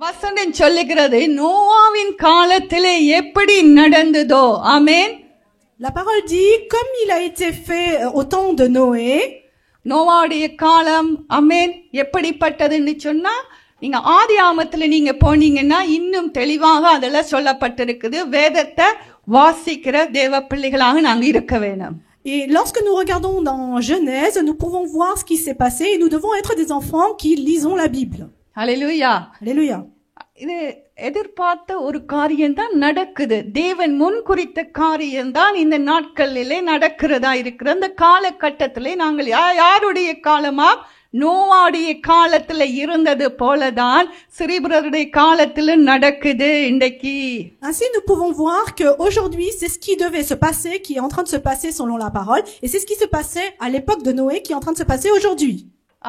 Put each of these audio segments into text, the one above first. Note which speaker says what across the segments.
Speaker 1: வசனம் சொல்லுகிறது நோவாவின் காலத்திலே எப்படி நடந்ததோ. ஆமென்.
Speaker 2: La parole dit, comme il a été fait au temps de Noé,
Speaker 1: நோவாவுடைய காலம் ஆமென் எப்படிப்பட்டதுன்னு சொன்னா நீங்க ஆதியாகமத்துல நீங்க போனீங்கன்னா இன்னும் தெளிவாக அதெல்லாம் சொல்லப்பட்டிருக்குது. வேதத்தை வாசிக்கிற தேவ பிள்ளைகளாக நாங்க இருக்க வேணும்.
Speaker 2: et lorsque nous regardons dans Genèse, nous pouvons voir ce qui s'est passé et nous devons être des enfants qui lisons la Bible.
Speaker 1: ஹல்லேலூயா.
Speaker 2: Alléluia.
Speaker 1: இது எதிர்பார்த்த ஒரு காரியம்தான் நடக்குது. தேவன் முன் குறித்த காரியம்தான் இந்த நாட்களிலே நடக்கிறதா இருக்கிற அந்த காலகட்டத்திலே நாங்கள் யாருடைய காலமா நோவாவுடைய காலத்துல இருந்தது போலதான் சிறிபுரருடைய காலத்திலும் நடக்குது இன்றைக்கு.
Speaker 2: Ainsi, nous pouvons voir que aujourd'hui, c'est ce qui devait se passer, qui est en train de se passer selon la parole, et c'est ce qui se passait à l'époque de Noé, qui est en train de se passer aujourd'hui.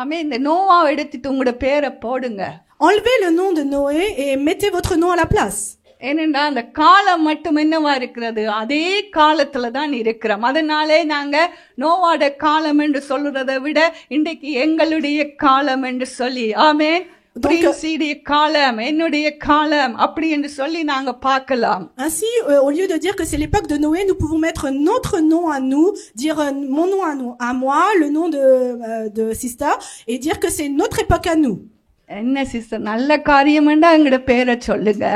Speaker 1: ஆமென். இந்த நோவாவை எடுத்துட்டு உங்களோட பேரை போடுங்க.
Speaker 2: Enlevez le nom de Noé et mettez votre nom à la place.
Speaker 1: ஏனென்றா அந்த காலம் மட்டும் என்னவா இருக்கிறது, அதே காலத்துல தான் இருக்கிறோம். அதனாலே நாங்க நோவாட காலம் என்று சொல்றதை விட இன்றைக்கு எங்களுடைய காலம் என்று சொல்லி ஆமென் பிரின்சியுடைய காலம் என்னுடைய காலம் அப்படி என்று சொல்லி நாங்க பார்க்கலாம்.
Speaker 2: Ainsi, au lieu de dire que c'est l'époque de Noé, nous pouvons mettre notre nom à nous, dire mon nom à moi, le nom de Sister, et dire que c'est notre époque à nous.
Speaker 1: என்ன sister நல்ல காரியம்ண்டா எங்கட பேரை சொல்லுங்க.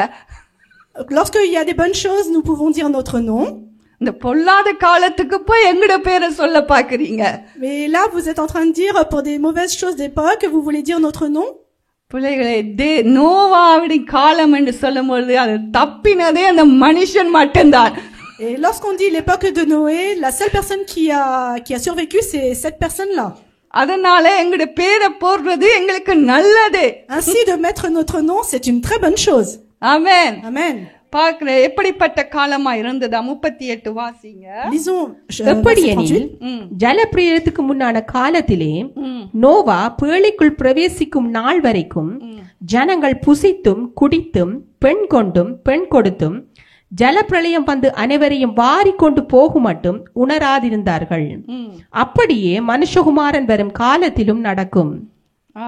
Speaker 2: Lorsqu'il y a des bonnes choses, nous pouvons dire notre nom.
Speaker 1: இந்த பொல்லாத காலத்துக்கு போய் எங்கட பேரை சொல்ல பாக்குறீங்க.
Speaker 2: Mais là, vous êtes en train de dire pour des mauvaises choses d'époque, vous voulez dire notre nom?
Speaker 1: பிள்ளைகளே, நோவாவுடைய காலம் என்று சொல்லும்போது அது தப்பினதே அந்த மனுஷன் மட்டும்தான்.
Speaker 2: Et lorsqu'on dit l'époque de Noé, la seule personne qui a survécu, c'est cette personne-là.
Speaker 1: அதனால எங்கட பேரை போடுறது எங்களுக்கு நல்லது.
Speaker 2: Ainsi, de mettre notre nom, c'est une très bonne chose.
Speaker 1: ஆமென்.
Speaker 2: Amen.
Speaker 1: பாக்குற எப்படிப்பட்ட காலமா இருந்ததா 38 வாசிங்க.
Speaker 2: Lisons.
Speaker 3: எப்படியெனில் ஜலப்பிரளயத்துக்கு முன்னான காலத்திலே நோவா பேழைக்குள் பிரவேசிக்கும் நாள் வரைக்கும் ஜனங்கள் புசித்தும் குடித்தும் பெண் கொண்டும் பெண் கொடுத்தும் ஜலப்பிரளயம் வந்து அனைவரையும் வாரிக்கொண்டு போகும் மட்டும் உணராதிருந்தார்கள். அப்படியே மனுஷகுமாரன் வரும் காலத்திலும் நடக்கும்.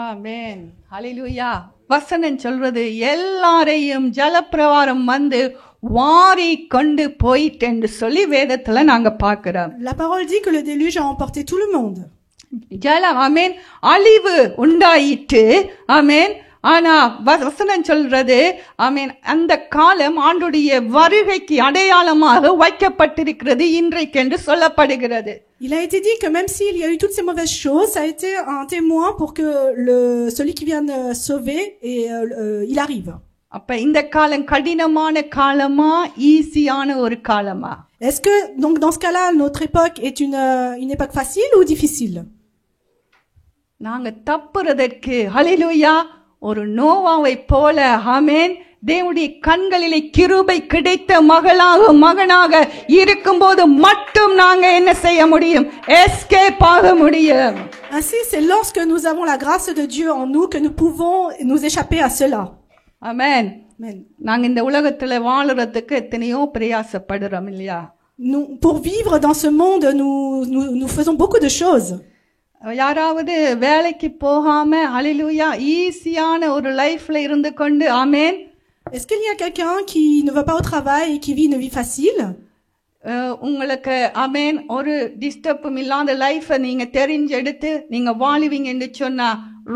Speaker 1: ஆமென். ஹல்லேலூயா. வசனம் சொல்றது எல்லாரையும் ஜலப்பிரவாரம் வந்து வாரி கொண்டு போயிட்டு என்று சொல்லி வேதத்துல நாங்க பார்க்கிறோம்.
Speaker 2: La parole dit que le déluge a emporté tout le monde.
Speaker 1: ஜலம் ஆமென் அழிவு உண்டாயிற்று. ஆமென். ஆனா வசனம் சொல்றது ஆமென் அந்த காலம் ஆண்டுடைய வருகைக்கு அடையாளமாக வைக்கப்பட்டிருக்கிறது இன்றைக்கு என்று சொல்லப்படுகிறது.
Speaker 2: Il a été dit que même s'il y a eu toutes ces mauvaises choses, ça a été un témoin pour que celui qui vient sauver et il arrive.
Speaker 1: அப்ப இந்த காலம் கடினமான காலமா ஈஸியான ஒரு காலமா?
Speaker 2: Est-ce que donc dans ce cas-là notre époque est une époque facile ou difficile?
Speaker 1: நாங்க தப்புறதற்கு ஹல்லேலூயா ஒரு நோவாவை போல ஆமென் தேவனுடைய கண்களிலே கிருபை கிடைத்த மகனாக இருக்கும்போது மட்டும் நாங்க என்ன செய்ய முடியும்? எஸ்கேப் ஆக முடியும்.
Speaker 2: Ainsi, c'est lorsque nous avons la grâce de Dieu en nous que nous pouvons nous échapper à cela.
Speaker 1: ஆமென்.
Speaker 2: Amen.
Speaker 1: நாங்க இந்த உலகத்துல வாழறதுக்கு எத்தனையோ பிரயாசப்படுறோம் இல்லையா?
Speaker 2: Nous, pour vivre dans ce monde, nous faisons beaucoup de choses.
Speaker 1: யாராவது வேலைக்கு போகாம ஹல்லேலூயா ஈஸியான ஒரு லைஃப்ல இருந்து கொண்டு ஆமென்
Speaker 2: Est-ce qu'il y a quelqu'un qui ne va pas au travail et qui vit une vie facile?
Speaker 1: உங்களுக்கு ஆமென் ஒரு டிஸ்டர்பும் இல்லாத லைஃப நீங்க தெரிஞ்செடுத்து நீங்க வாழுவீங்கன்னு சொன்னா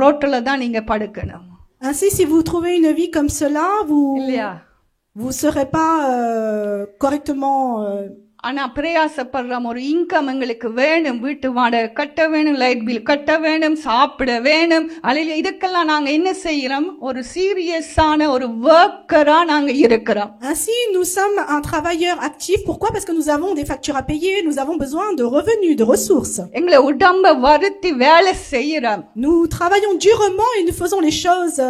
Speaker 1: ரோட்ல தான் நீங்க படுக்கணும்.
Speaker 2: Ainsi, si vous trouvez une vie comme cela, vous serez pas correctement.
Speaker 1: ஆனா பிரயாசப்படுறோம் ஒரு இன்கம் எங்களுக்கு வேணும், வீட்டு வாடகை கட்ட வேணும், லைட் பில் கட்ட வேணும், சாப்பிட வேணும். அல்ல இதுக்கெல்லாம் நாங்க என்ன செய்யறோம்? ஒரு சீரியஸான ஒரு வர்க்கரா நாங்க இருக்கிறோம்.
Speaker 2: Ainsi, nous sommes un travailleur actif. Pourquoi? Parce que nous avons des factures à payer, nous avons besoin de revenus, de ressources.
Speaker 1: எங்களை உடம்ப வருத்தி வேலை செய்யறோம்.
Speaker 2: Nous travaillons durement et nous faisons les choses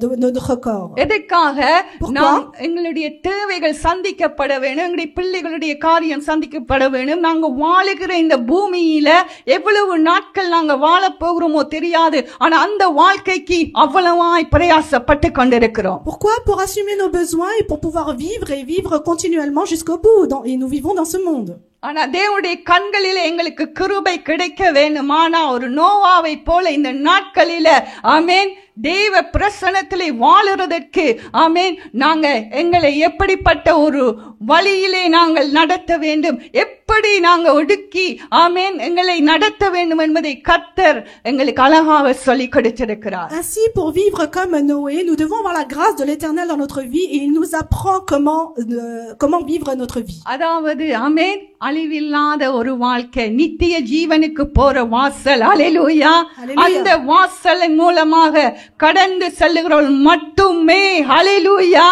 Speaker 2: de notre corps.
Speaker 1: எதற்காக? நாம் எங்களுடைய தேவைகள் சந்திக்கப்பட வேணும், எங்களுடைய பிள்ளைகளுடைய காரியம் சந்திக்கப்பட வேணும். நாங்க வாழுகிற இந்த பூமியில எவ்வளவு நாட்கள் நாங்க வாழ போகிறோமோ தெரியாது. ஆனா அந்த வாழ்க்கைக்கு அவ்வளவாய் பிரயாசப்பட்டு கொண்டிருக்கிறோம்.
Speaker 2: Pourquoi? Pour assumer nos besoins et pour pouvoir vivre continuellement jusqu'au bout. Et nous vivons dans ce monde.
Speaker 1: ஆனா தேவனுடைய கண்களிலே எங்களுக்கு கிருபை கிடைக்க வேண்டுமானா ஒரு நோவாவை போல இந்த நாட்களில ஆமென் தேவ பிரசன்னத்திலே வாழுறதற்கு ஆமென் நாங்க எங்களை எப்படிப்பட்ட ஒரு வழியிலே நாங்கள் நடத்த வேண்டும், எப்படி நாங்க ஒடுக்கி ஆமென் எங்களை நடத்த வேண்டும் என்பதை கர்த்தர் எங்களுக்கு அழகாக சொல்லிக் கொடுத்திருக்கிறார்.
Speaker 2: Ainsi, pour vivre comme Noé, nous devons avoir la grâce de l'Éternel dans notre vie et il nous apprend comment vivre notre vie.
Speaker 1: அதாவது ஆமென் அழிவில்லாத ஒரு வாழ்க்கை, நித்திய ஜீவனுக்கு போற வாசல். ஹல்லேலூயா. அந்த வாசலின் மூலமாக கடந்து செல்லுகிறவர்கள் மட்டுமே ஹல்லேலூயா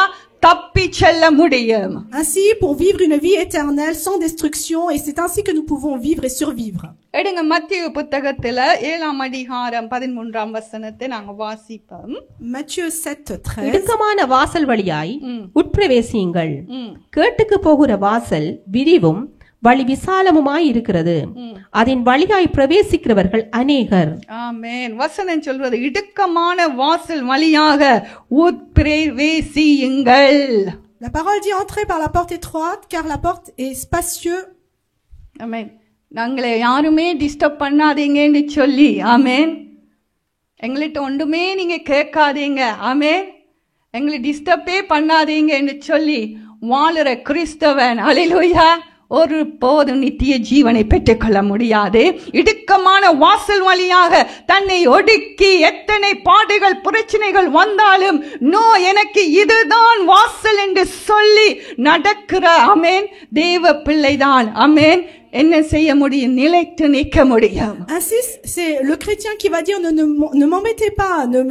Speaker 1: தப்பி செல்ல முடியும்.
Speaker 2: Ainsi, pour vivre une vie éternelle sans destruction, et c'est ainsi que nous pouvons vivre et survivre.
Speaker 1: எடுங்க மத்தேயு புத்தகத்துல 7ஆம் அதிகாரம் 13ஆம் வசனத்தை நாங்க வாசிப்போம்.
Speaker 2: Matthieu 7:13.
Speaker 3: இடுக்கமான வாசல் வழியாய் உட்பிரவேசியுங்கள். கேட்டுக்கு போகிற வாசல் விரிவும் வழி விசாலமுமாய் இருக்கிறது, அதன் வழியாய் பிரவேசிக்கிறவர்கள் அநேகர்.
Speaker 1: ஆமென். வசனம் சொல்வது இடுக்கமான வாசல் வழியாக உட்பிரவேசியுங்கள்.
Speaker 2: La parole dit entrez par la porte étroite, car la porte est spacieuse.
Speaker 1: ஆமென். நாங்களே யாருமே டிஸ்டர்ப் பண்ணாதீங்கன்னு சொல்லி ஆமென் எங்கள்கிட்ட ஒன்றுமே நீங்க கேட்காதீங்க, ஆமென் எங்களை டிஸ்டர்பே பண்ணாதீங்கன்னு சொல்லி வாழுற கிறிஸ்தவன் ஹல்லேலூயா ஒரு போதும் நித்திய ஜீவனை பெற்றுக்கொள்ள முடியாது. இடுக்கமான வாசல் வழியாக தன்னை ஒடுக்கி எத்தனை பாடுகள் பிரச்சனைகள் வந்தாலும் நோ எனக்கு இதுதான் வாசல் என்று சொல்லி நடக்கிற ஆமென் தேவ பிள்ளைதான் ஆமென் என்ன செய்ய முடியும், நிலைத்து நிற்க முடியும்.
Speaker 2: Ainsi, c'est le chrétien qui va dire ne m'embêtez pas, ne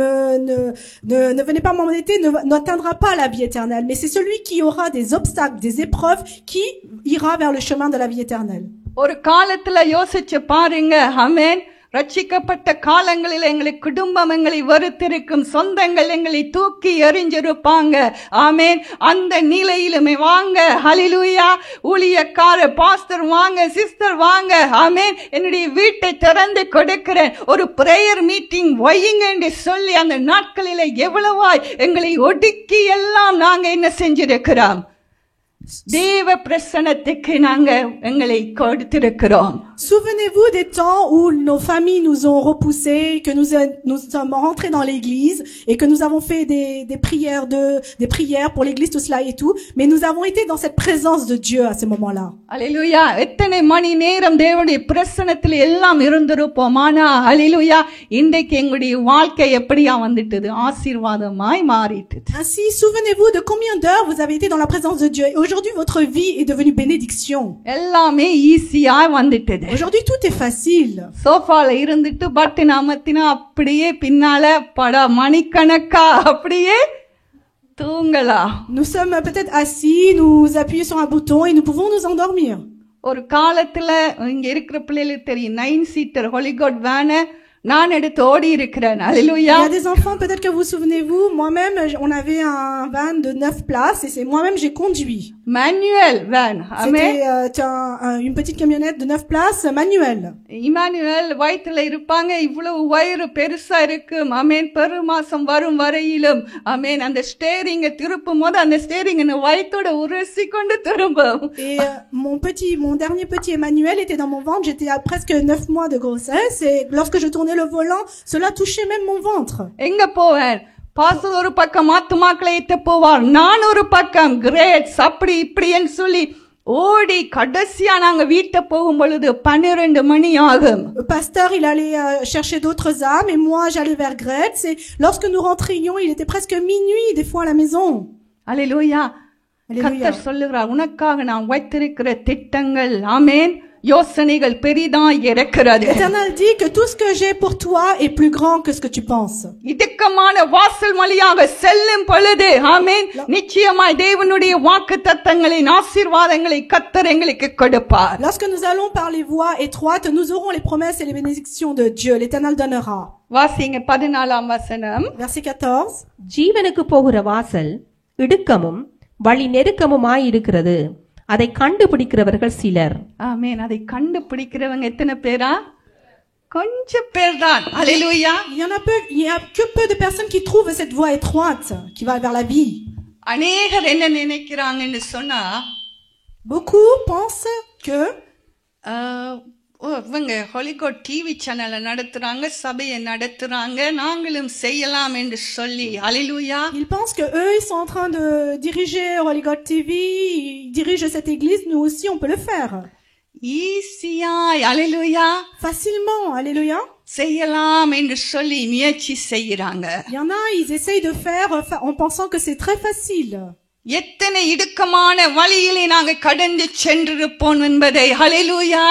Speaker 2: venez pas m'embêter, n'atteindra pas la vie éternelle. Mais c'est celui qui aura des obstacles, des épreuves, qui ira vers le chemin de la vie éternelle.
Speaker 1: ஒரு காலத்துல யோசிச்சு பாருங்க ஆமென் ரட்சிக்கப்பட்ட காலங்களில் எங்களுக்கு குடும்பம் எங்களை வெறுத்திருக்கும், சொந்தங்கள் எங்களை தூக்கி எறிஞ்சிருப்பாங்க ஆமென் அந்த நிலையிலுமே வாங்க ஹல்லேலூயா ஊழியக்கார பாஸ்டர் வாங்க சிஸ்டர் வாங்க ஆமென் என்னுடைய வீட்டை திறந்து கொடுக்கிறேன், ஒரு பிரேயர் மீட்டிங் வையுங்க என்று சொல்லி அந்த நாட்களிலே எவ்வளவாய் எங்களை ஒடுக்கி எல்லாம் நாங்க என்ன செஞ்சிருக்கிறோம், தேவ பிரசன்னத்துக்கு நாங்க எங்களை கொடுத்திருக்கிறோம்.
Speaker 2: Souvenez-vous des temps où nos familles nous ont repoussés, que nous sommes rentrés dans l'église et que nous avons fait des prières pour l'église, tout cela et tout, mais nous avons été dans cette présence de Dieu à ces moments-là.
Speaker 1: அல்லேலூயா. எத்தனை மணி நேரம் தேவனுடைய பிரசன்னத்தில் எல்லாம் இருந்திருப்போம். ஆனா அல்லேலூயா இன்றைக்கு எங்களுடைய வாழ்க்கை எப்படியா வந்துட்டது, ஆசீர்வாதமாய் மாறிட்டது.
Speaker 2: Ainsi, souvenez-vous de combien d'heures vous avez été dans la présence de Dieu. Et aujourd'hui, votre vie est devenue bénédiction.
Speaker 1: எல்லாமே ஈஸியா வந்துட்டது.
Speaker 2: Aujourd'hui, tout est facile.
Speaker 1: சோஃபால இருந்துட்டு பட்டன் அமர்த்தினா அப்படியே பின்னால பட மணிக்கணக்கா அப்படியே தூங்கலாம்.
Speaker 2: Nous sommes peut-être assis, nous appuyons sur un bouton et nous pouvons nous endormir.
Speaker 1: ஒரு காலத்துல இங்க இருக்கிற பிள்ளைகளுக்கு தெரியும் 9 சீட்டர் ஹோலிகோட் வேன நான் எடுத்து ஓடி இருக்கிறேன். அல்லேலூயா.
Speaker 2: Il y a des enfants, peut-être que vous souvenez-vous, moi-même, on avait un van de 9 places et c'est moi-même j'ai conduit.
Speaker 1: Manuel van.
Speaker 2: C'était une petite camionnette de 9 places manuelle.
Speaker 1: Emmanuel வயிற்றுல இருப்பாங்க, இவ்வளவு வயிறு பெருசா இருக்கு ஆமென் பெருமாசம் வரும் வரையிலும் ஆமென் அந்த ஸ்டேரிங்க திருப்பும் போது அந்த ஸ்டேரிங் வயிற்றோட உரசி கொண்டு திரும்பும்.
Speaker 2: Et mon dernier petit Emmanuel était dans mon ventre, j'étais à presque 9 mois de grossesse et lorsque je tournais le volant, cela touchait même mon ventre.
Speaker 1: எங்க போவேன், பாஸ்டர் ஒரு பக்கம் ஆத்துமாக்களை இட்டு போவார், நான் ஒரு பக்கம் கிரேட்ஸ் அப்படி இப்படின்னு சொல்லி ஓடி கடைசியா நாங்க வீட்டை போகும் பொழுது 12 மணி ஆகும்.
Speaker 2: Le pasteur, il allait chercher d'autres âmes et moi j'allais vers Gretz et lorsque nous rentrions, il était presque minuit des fois à la maison.
Speaker 1: அல்லேலூயா. கர்த்தர் சொல்லுகிறார் உனக்காக நான் வைத்திருக்கிற திட்டங்கள் ஆமென் யோசனைகள் பெரிதாய் இருக்கிறது.
Speaker 2: L'Éternel dit que tout ce que j'ai pour toi est plus grand que ce que tu penses.
Speaker 1: இடுக்கமான வாசல் வழியாக செல்லும் பொழுது ஆமென் நிச்சயமாய் தேவனுடைய வாக்குத்தத்தங்களின் ஆசீர்வாதங்களை கர்த்தர் எங்களுக்கு கொடுப்பார்.
Speaker 2: Lorsque nous allons par les voies étroites, nous aurons les promesses et les bénédictions de Dieu. L'Éternel donnera.
Speaker 1: வாசிங்க 14ஆம் வசனம்.
Speaker 2: Verset 14.
Speaker 3: ஜீவனுக்கு போகிற வாசல் இடுக்கமும் வழி நெருக்கமுமாய் இருக்கிறது, அதை கண்டுபிடிக்கிறவர்கள் சிலர்.
Speaker 1: ஆமென். அதை கண்டுபிடிக்கிறவங்க எத்தனை பேரா? கொஞ்சம் பேர் தான். அல்லேலூயா.
Speaker 2: Il y a que peu de personnes qui trouvent cette voie étroite qui va vers la vie.
Speaker 1: அநேகர் என்ன நினைக்கிறாங்கன்னு சொன்னா
Speaker 2: Beaucoup pensent que
Speaker 1: இவங்க ஹோலிகோட் டிவி சேனலை நடத்துறாங்க, சபையை நடத்துறாங்க, நாங்களும் செய்யலாம் என்று சொல்லி ஹalleluya.
Speaker 2: Ils pensent que eux, ils sont en train de diriger Holy TV, ils dirigent cette église, nous aussi, on peut le faire.
Speaker 1: ஈஸியாய் hallelujah
Speaker 2: Facilement, alléluia.
Speaker 1: செய்யலாம் என்று சொல்லி முயற்சி செய்யறாங்க.
Speaker 2: Il y en a, ils essayent de faire en pensant que c'est très facile.
Speaker 1: எத்தனை இடுக்கமான வழியிலே நாங்க கடந்து சென்றிருப்போம் என்பதை ஹalleluya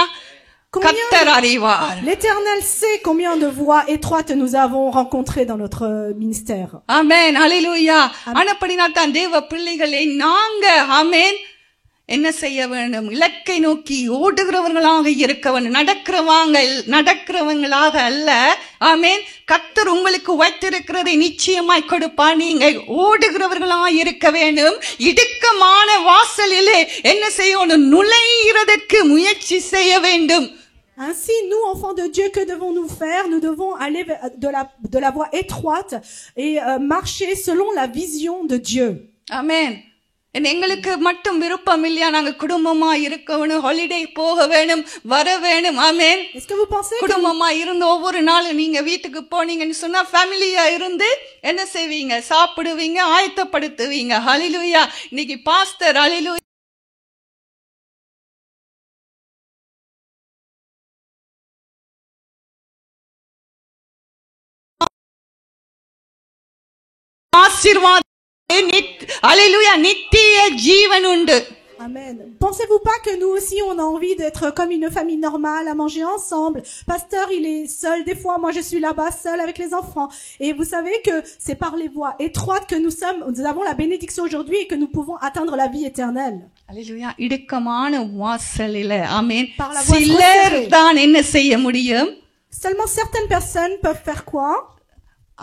Speaker 1: கர்த்தர் அறிவார்.
Speaker 2: L'Éternel sait combien de voies étroites nous avons rencontrées dans notre ministère.
Speaker 1: ஆமென் ஹalleluya. ஆனபடினால் தான் தேவ பிள்ளைகளை நாங்க ஆமென் என்ன செய்ய வேண்டும்? இலக்கை நோக்கி ஓடுகிறவர்களாக இருக்க வேண்டும், நடக்கிறவங்களாக அல்ல. ஆமென். கர்த்தர் உங்களுக்கு வைத்திருக்கிறதை நிச்சயமாய் கொடுப்பார். நீங்க ஓடுகிறவர்களாக இருக்க வேண்டும். இடுக்கமான வாசலிலே என்ன செய்யணும்? நுழைகிறதற்கு முயற்சி செய்ய வேண்டும்.
Speaker 2: Ainsi, nous, enfants de Dieu, que devons-nous faire? Nous devons aller de la voie étroite et marcher selon la vision de Dieu.
Speaker 1: ஆமென். எங்களுக்கு மட்டும் விருப்பம் இல்லையா? நாங்க குடும்பமா இருக்க வேணும், ஹாலிடே போக வேணும், வர வேணும். ஆமென்.
Speaker 2: Est-ce que vous pensez
Speaker 1: குடும்பமா இருந்து ஒவ்வொரு நாளும் நீங்க வீட்டுக்கு போனீங்கன்னு சொன்னா ஃபேமிலியா இருந்து என்ன செய்வீங்க? சாப்பிடுவீங்க, ஆயத்தப்படுத்துவீங்க. ஹalleluya. இன்னைக்கு பாஸ்டர் ஹalleluya ஆசீர்வாதம் Alléluia, நித்திய ஜீவன் உண்டு.
Speaker 2: Amen. Pensez-vous pas que nous aussi on a envie d'être comme une famille normale, à manger ensemble? Pasteur, il est seul des fois, moi je suis là-bas seul avec les enfants. Et vous savez que c'est par les voies étroites que nous avons la bénédiction aujourd'hui et que nous pouvons atteindre la vie éternelle.
Speaker 1: Alléluia. இடுக்கமான வாசலிலே ஆமென்.
Speaker 2: Par la voie
Speaker 1: சிலர் தான் என்ன செய்ய முடியும்?
Speaker 2: Seulement certaines personnes peuvent faire quoi?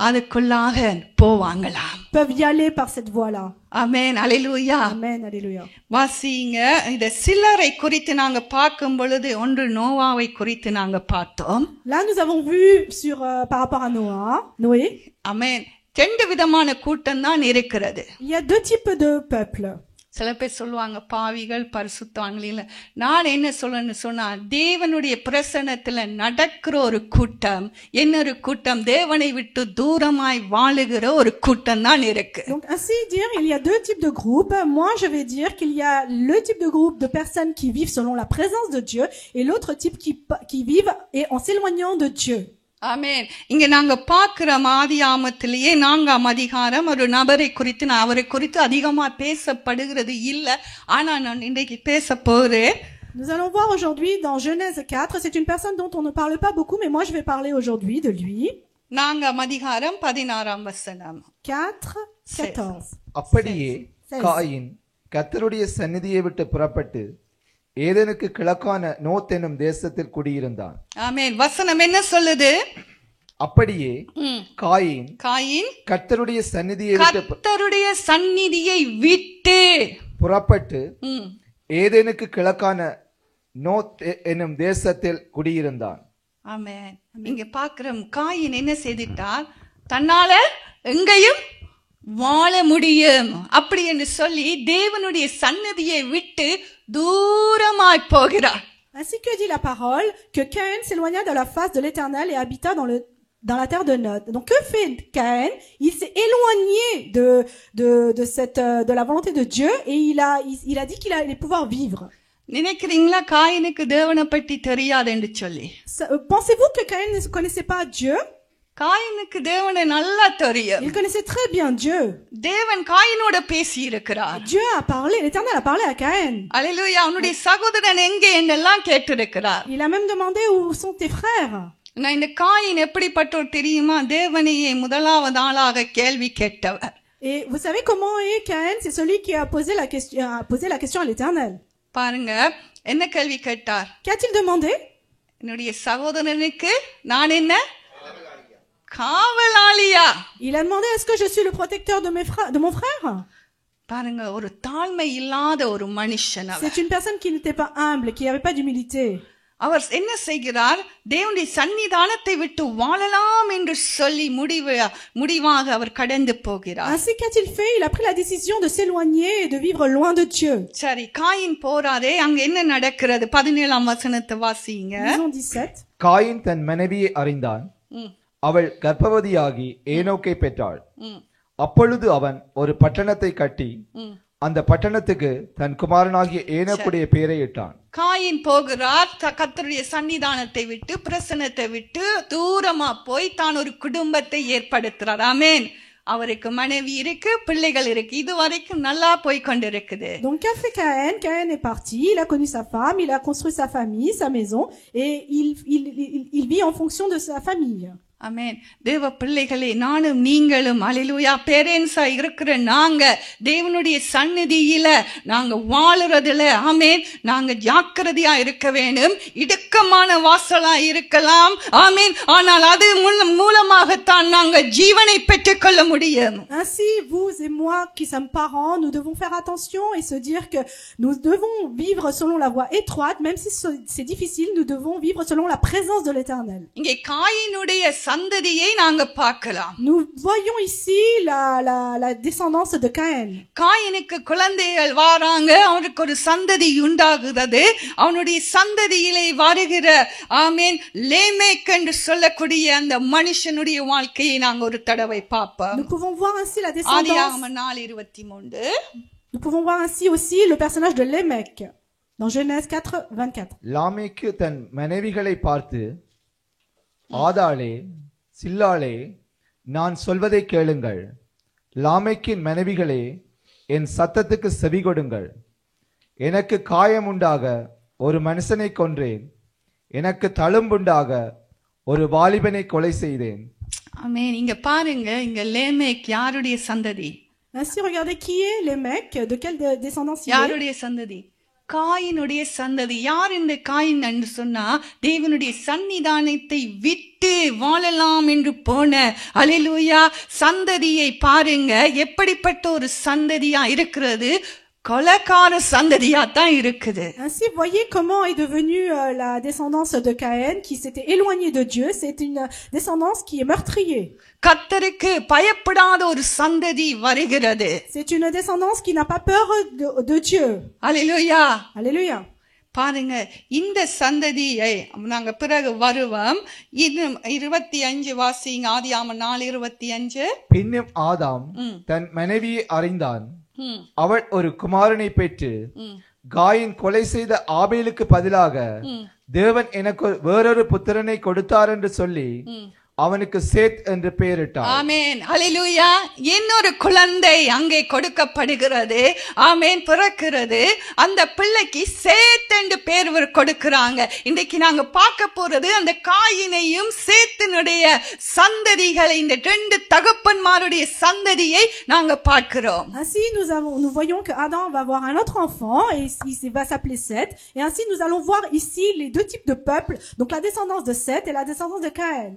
Speaker 1: அதுக்குள்ளாக போவாங்களாம்.
Speaker 2: Peuvent y aller par cette voie-là.
Speaker 1: ஆமென். அல்லேலூயா.
Speaker 2: Amen, alléluia.
Speaker 1: வாசிங்க. இந்த சிலரை குறித்து நாங்க பார்க்கும் பொழுது ஒன்று நோவாவை குறித்து நாங்க பார்த்தோம்.
Speaker 2: Là nous avons vu par rapport à Noé.
Speaker 1: ஆமென். ரெண்டு விதமான கூட்டம் தான் இருக்கிறது.
Speaker 2: Il y a deux types de peuples.
Speaker 1: சில பேர் சொல்லுவாங்க பாவிகள் பரிசுத்தவான்கள். இல்ல, நான் என்ன சொல்லணும்னு சொன்னா தேவனுடைய பிரசன்னத்துல நடக்கிற ஒரு கூட்டம், இன்னொரு கூட்டம் தேவனை விட்டு தூரமாய் வாழுகிற ஒரு கூட்டம் தான் இருக்கு.
Speaker 2: Donc ainsi dire, il y a deux types de groupes. Moi je vais dire qu'il y a le type de groupe de personnes qui vivent selon la présence de Dieu et l'autre type qui vivent et en s'éloignant de Dieu.
Speaker 1: ஆமென். இங்க நாங்க பார்க்கிற ஆதியாகமத்திலேயே 4ஆம் அதிகாரம் ஒரு நபரை குறித்து, நான் அவரை குறித்து அதிகமா பேசப்படுகிறது இல்ல, ஆனா நான் இன்றைக்கு பேச போறேன்.
Speaker 2: Nous allons voir aujourd'hui dans Genèse 4, c'est une personne dont on ne parle pas beaucoup, mais moi je vais parler aujourd'hui de lui.
Speaker 1: 4ஆம் அதிகாரம் 16ஆம் வசனம்.
Speaker 2: 4:14.
Speaker 4: அப்படியே காயின் கர்த்தருடைய சந்நிதியை விட்டு புறப்பட்டு ஏதேனுக்கு கிழக்கான நோத் என்னும் தேசத்தில் குடியிருந்தான்.
Speaker 1: ஆமென். வசனம் என்ன சொல்லுது?
Speaker 4: அப்படியே காயின் கர்த்தருடைய சந்நிதியை விட்டு
Speaker 1: புறப்பட்டு
Speaker 4: ஏதேனுக்கு கிழக்கான நோத் என்னும் தேசத்தில் குடியிருந்தான்.
Speaker 1: ஆமென். இங்க பார்க்கிறோம், காயின் என்ன செய்துட்டார்? தன்னால எங்கேயும் வாழ முடியும் அப்படி என்று சொல்லி தேவனுடைய சந்நிதியை விட்டு தூரமாய் போகிறார்.
Speaker 2: Ainsi que dit la parole, que Caïn s'éloigna de la face de l'Éternel et habita dans la terre de Nod. Donc que fait Caïn? Il s'est éloigné de la volonté de Dieu et il a dit qu'il allait pouvoir vivre.
Speaker 1: நினைக்கிறீங்களா காயினுக்கு தேவனை பற்றி தெரியாது என்று சொல்லி?
Speaker 2: Pensez-vous que Caïn ne connaissait pas Dieu?
Speaker 1: காயினுக்கு தேவனை நல்லா தெரியும்.
Speaker 2: Il connaissait très bien Dieu.
Speaker 1: தேவன் காயினோட பேசி இருக்கிறார்.
Speaker 2: Dieu a parlé, l'Éternel a parlé à Caïn.
Speaker 1: அல்லேலூயா. அவனுடைய சகோதரன் எங்கே என்றெல்லாம் கேட்டிருக்கிறார்.
Speaker 2: Il a même demandé où sont tes frères.
Speaker 1: நான் இந்த காயின் எப்படிப்பட்டவர் தெரியுமா? தேவனையே முதலாவது ஆளாக கேள்வி கேட்டவர்.
Speaker 2: Et vous savez comment est Caïn? C'est celui qui a posé la question à l'Éternel.
Speaker 1: பாருங்க என்ன கேள்வி கேட்டார்.
Speaker 2: Qu'a-t-il demandé?
Speaker 1: என்னுடைய சகோதரனுக்கு நான் என்ன காவலாளியா?
Speaker 2: Il a demandé, est-ce que je suis le protecteur de mon frère?
Speaker 1: பாருங்க, ஒரு தாழ்மை இல்லாத ஒரு மனுஷன்.
Speaker 2: C'est une personne qui n'était pas humble, qui n'avait pas d'humilité.
Speaker 1: அவர் என்ன செய்கிறார்? தேவனுடைய சன்னிதானத்தை விட்டு வாழலாம் என்று சொல்லி முடிவாக அவர் கடந்து போகிறார்.
Speaker 2: Ainsi qu'a-t-il fait? Il a pris la décision de s'éloigner et de vivre loin de Dieu.
Speaker 1: சரி, காயின் போறாரே, அங்க என்ன நடக்கிறது? 17ஆம் வசனத்தை வாசிங்க.
Speaker 2: Lisons 17.
Speaker 4: காயின் தன் மனைவியை அறிந்தான். அவள் கர்ப்பவதியாகி ஏனோக்கை பெற்றாள். அப்பொழுது அவன் ஒரு பட்டணத்தை கட்டி அந்த பட்டணத்துக்கு தன் குமாரனாகிய ஏனோக்குடைய பெயரை இட்டான்.
Speaker 1: காயின் போகிறார், கர்த்தருடைய சன்னிதானத்தை விட்டு, பிரசன்னத்தை விட்டு தூரமா போய் தான் ஒரு குடும்பத்தை ஏற்படுத்துறார். ஆமென். அவருக்கு மனைவி இருக்கு, பிள்ளைகள் இருக்கு, இது வரைக்கும் நல்லா போய் கொண்டிருக்குது.
Speaker 2: Donc qu'a fait Caïn? Caïn est parti, il a connu sa femme, il a construit sa famille, sa maison, et il vit en fonction de sa famille.
Speaker 1: ஆமென். தேவ பிள்ளைகளே, நானும் நீங்களும் அல்லேலூயா பேரண்ட்ஸா இருக்கிற நாங்க தேவனுடைய சந்நிதியில நாங்க வாழுறதுல ஆமென் நாங்க ஜாக்கிரதையா இருக்க வேண்டும். இடுக்கமான வாசலா இருக்கலாம் ஆமென், ஆனால் அது மூலமாகத்தான் நாங்க ஜீவனை பெற்றுக்கொள்ள முடியும்.
Speaker 2: Ainsi, vous et moi qui sommes parents, nous devons faire attention et se dire que nous devons vivre selon la voie étroite, même si c'est difficile, nous devons vivre selon la présence de l'Éternel.
Speaker 1: இங்கே காயினுடைய சந்ததியை நாங்க பார்க்கலாம்.
Speaker 2: Nous voyons ici la descendance de Caïn.
Speaker 1: காயினுக்கு குழந்தைகள் வராங்க, அவனுக்கு ஒரு சந்ததி உண்டாகுது. அவனுடைய சந்ததியிலே வருகிற ஆமென் லேமேக் என்று சொல்லக்கூடிய அந்த மனுஷனுடைய வாழ்க்கையை நாங்க ஒரு தடவை பார்ப்போம்.
Speaker 2: Nous pouvons voir ainsi la descendance.
Speaker 1: ஆதியாகமம் 4:23.
Speaker 2: Nous pouvons voir ainsi aussi le personnage de Lémec dans Genèse 4:24.
Speaker 4: லாமேக்கு தன் மனைவிகளை பார்த்து, ஆதாளே சில்லாளே, நான் சொல்வதை கேளுங்கள். லாமேக்கின் மனைவிகளே, என் சத்தத்துக்கு செவி கொடுங்கள். எனக்கு காயம் உண்டாக ஒரு மனுஷனை கொன்றேன், எனக்கு தழும்புண்டாக ஒரு வாலிபனை கொலை செய்தேன்.
Speaker 1: ஆமென். இங்க பாருங்க, இங்க லேமேக் யாருடைய சந்ததி?
Speaker 2: Ainsi, regardez qui est Lémec, de quelle descendance il est.
Speaker 1: யாருடைய சந்ததி? காயினுடைய சந்ததி. யார் இந்த காயின் என்று சொன்னா, தேவனுடைய சன்னிதானத்தை விட்டு வாழலாம் என்று போன அல்லேலூயா சந்ததியை பாருங்க, எப்படிப்பட்ட ஒரு சந்ததியா இருக்கிறது. கொலைக்கார சந்ததியா தான் இருக்குது.
Speaker 2: Ainsi, voyez comment est devenue la descendance de Caïn qui s'était éloignée de Dieu. C'est une descendance qui est meurtrier.
Speaker 1: கர்த்தருக்கு பயப்படாத ஒரு சந்ததி வருகிறது.
Speaker 2: C'est une descendance qui n'a pas peur de Dieu.
Speaker 1: அல்லேலூயா.
Speaker 2: Alléluia.
Speaker 1: பாருங்க, இந்த சந்ததியை நாங்க பிறகு வருவோம். இன்னும் 25 வாசிங்க. ஆதியாகமம் 4:25.
Speaker 4: பின்னும் ஆதாம் தன் மனைவியை அறிந்தான். அவள் ஒரு குமாரனை பெற்று, காயின் கொலை செய்த ஆபேலுக்கு பதிலாக தேவன் எனக்கு வேறொரு புத்திரனை கொடுத்தார் என்று சொல்லி அவனுக்கு சேத் என்று பெயரிட்டார்.
Speaker 1: ஆமென். அல்லேலூயா. இன்னொரு குழந்தை அங்கே கொடுக்கப்படுகிறது. ஆமென். பிறக்கிறது. அந்த பிள்ளைக்கு சேத் என்று பெயர் கொடுக்கிறாங்க. இன்றைக்கு நாங்க பார்க்க போறது அந்த காயினையும் சேத்தினுடைய சந்ததிகளை, இந்த ரெண்டு தகப்பன்மாருடைய சந்ததியை நாங்க பார்க்கிறோம்.
Speaker 2: Ainsi, nous voyons que Adam va avoir un autre enfant et il va s'appeler Seth. Et ainsi, nous allons voir ici les deux types de peuples, donc la descendance de Seth et la descendance de Caïn.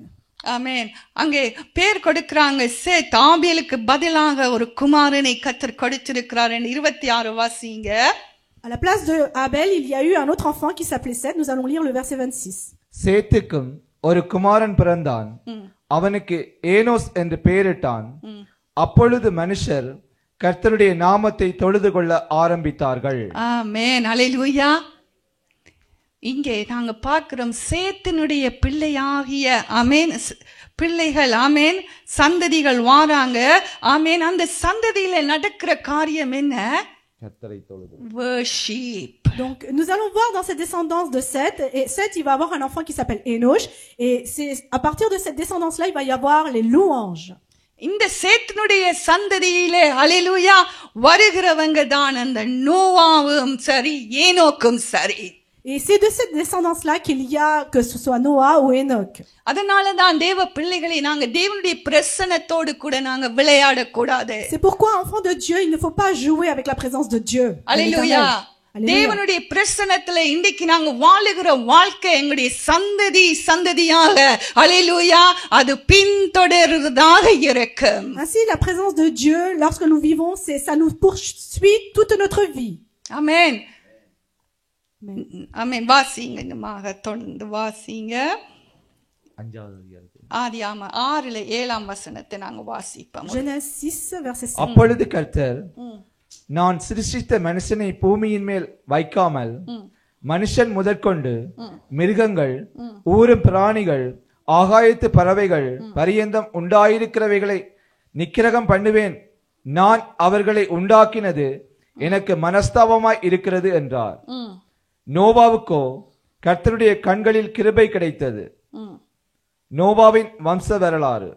Speaker 1: ஆமென். அங்கே பேர் கொடுக்கிறாங்க சேத். ஆபேலுக்கு பதிலாக ஒரு குமாரனை கர்த்தர் கொடுத்திருக்கிறார் என்று 26 வாசிங்க.
Speaker 2: À la place de Abel, il y a eu un autre enfant qui s'appelait Seth. Nous allons lire le verset 26.
Speaker 4: சேத்துக்கும் ஒரு குமாரன் பிறந்தான், அவனுக்கு ஏனோஸ் என்று பெயரிட்டான். அப்பொழுது மனுஷர் கர்த்தருடைய நாமத்தை தொழுது கொள்ள ஆரம்பித்தார்கள்.
Speaker 1: ஆமென். அல்லேலூயா. இங்கே நாங்க பார்க்கிறோம் சேத்தினுடைய பிள்ளையாகிய ஆமென் பிள்ளைகள் ஆமென் சந்ததிகள் வாராங்க. ஆமென். அந்த சந்ததியில நடக்கிற காரியம் என்ன?
Speaker 4: கர்த்தரை தொழுது.
Speaker 1: Worship.
Speaker 2: Donc, nous allons voir dans cette descendance de Seth, et Seth, il va avoir un enfant qui s'appelle Enoch, et c'est à partir de cette descendance-là, il va y avoir les louanges.
Speaker 1: இந்த சேத்தினுடைய சந்ததியிலே அல்லேலூயா வருகிறவங்க தான் அந்த நோவாவும் சரி ஏனோக்கும் சரி.
Speaker 2: Et c'est de cette descendance-là qu'il y a, que ce soit Noah ou Enoch.
Speaker 1: அதனால தான் தேவ பிள்ளைகளை நாங்க தேவனுடைய பிரசன்னத்தோடு கூட நாங்க விளையாட கூடாது.
Speaker 2: C'est pourquoi, enfant de Dieu, il ne faut pas jouer avec la présence de Dieu.
Speaker 1: அல்லேலூயா. தேவனுடைய பிரசன்னத்துல இன்றைக்கு நாங்க வாழுகிற வாழ்க்கை எங்களுடைய சந்ததியாக அல்லேலூயா அது பின்தொடர்றதாக இருக்கும்.
Speaker 2: Ainsi, la présence de Dieu, lorsque nous vivons, ça nous poursuit toute notre vie.
Speaker 1: ஆமென். ஆமென். வாசிங்க இன்னுமாக தொடர்ந்து வாசிங்க.
Speaker 4: 5வது அதிகாரத்தில்.
Speaker 1: ஆதியாகமம் 6:7 வசனத்தை நாங்க வாசிப்போம்.
Speaker 2: Genèse 6, verset 7.
Speaker 4: அப்பொழுது கர்த்தர், நான் சிருஷ்டித்த மனுஷனை பூமியின் மேல் வைக்காமல் மனுஷன் முதற்கொண்டு மிருகங்கள், ஊரும் பிராணிகள், ஆகாயத்து பறவைகள் பரியந்தம் உண்டாயிருக்கிறவைகளை நிக்கிரகம் பண்ணுவேன். நான் அவர்களை உண்டாக்கினது எனக்கு மனஸ்தாபமாய் இருக்கிறது என்றார். நோவாவுக்கோ கர்த்தருடைய கண்களில் கிருபை கிடைத்தது. நோவாவின் வம்ச வரலாறு.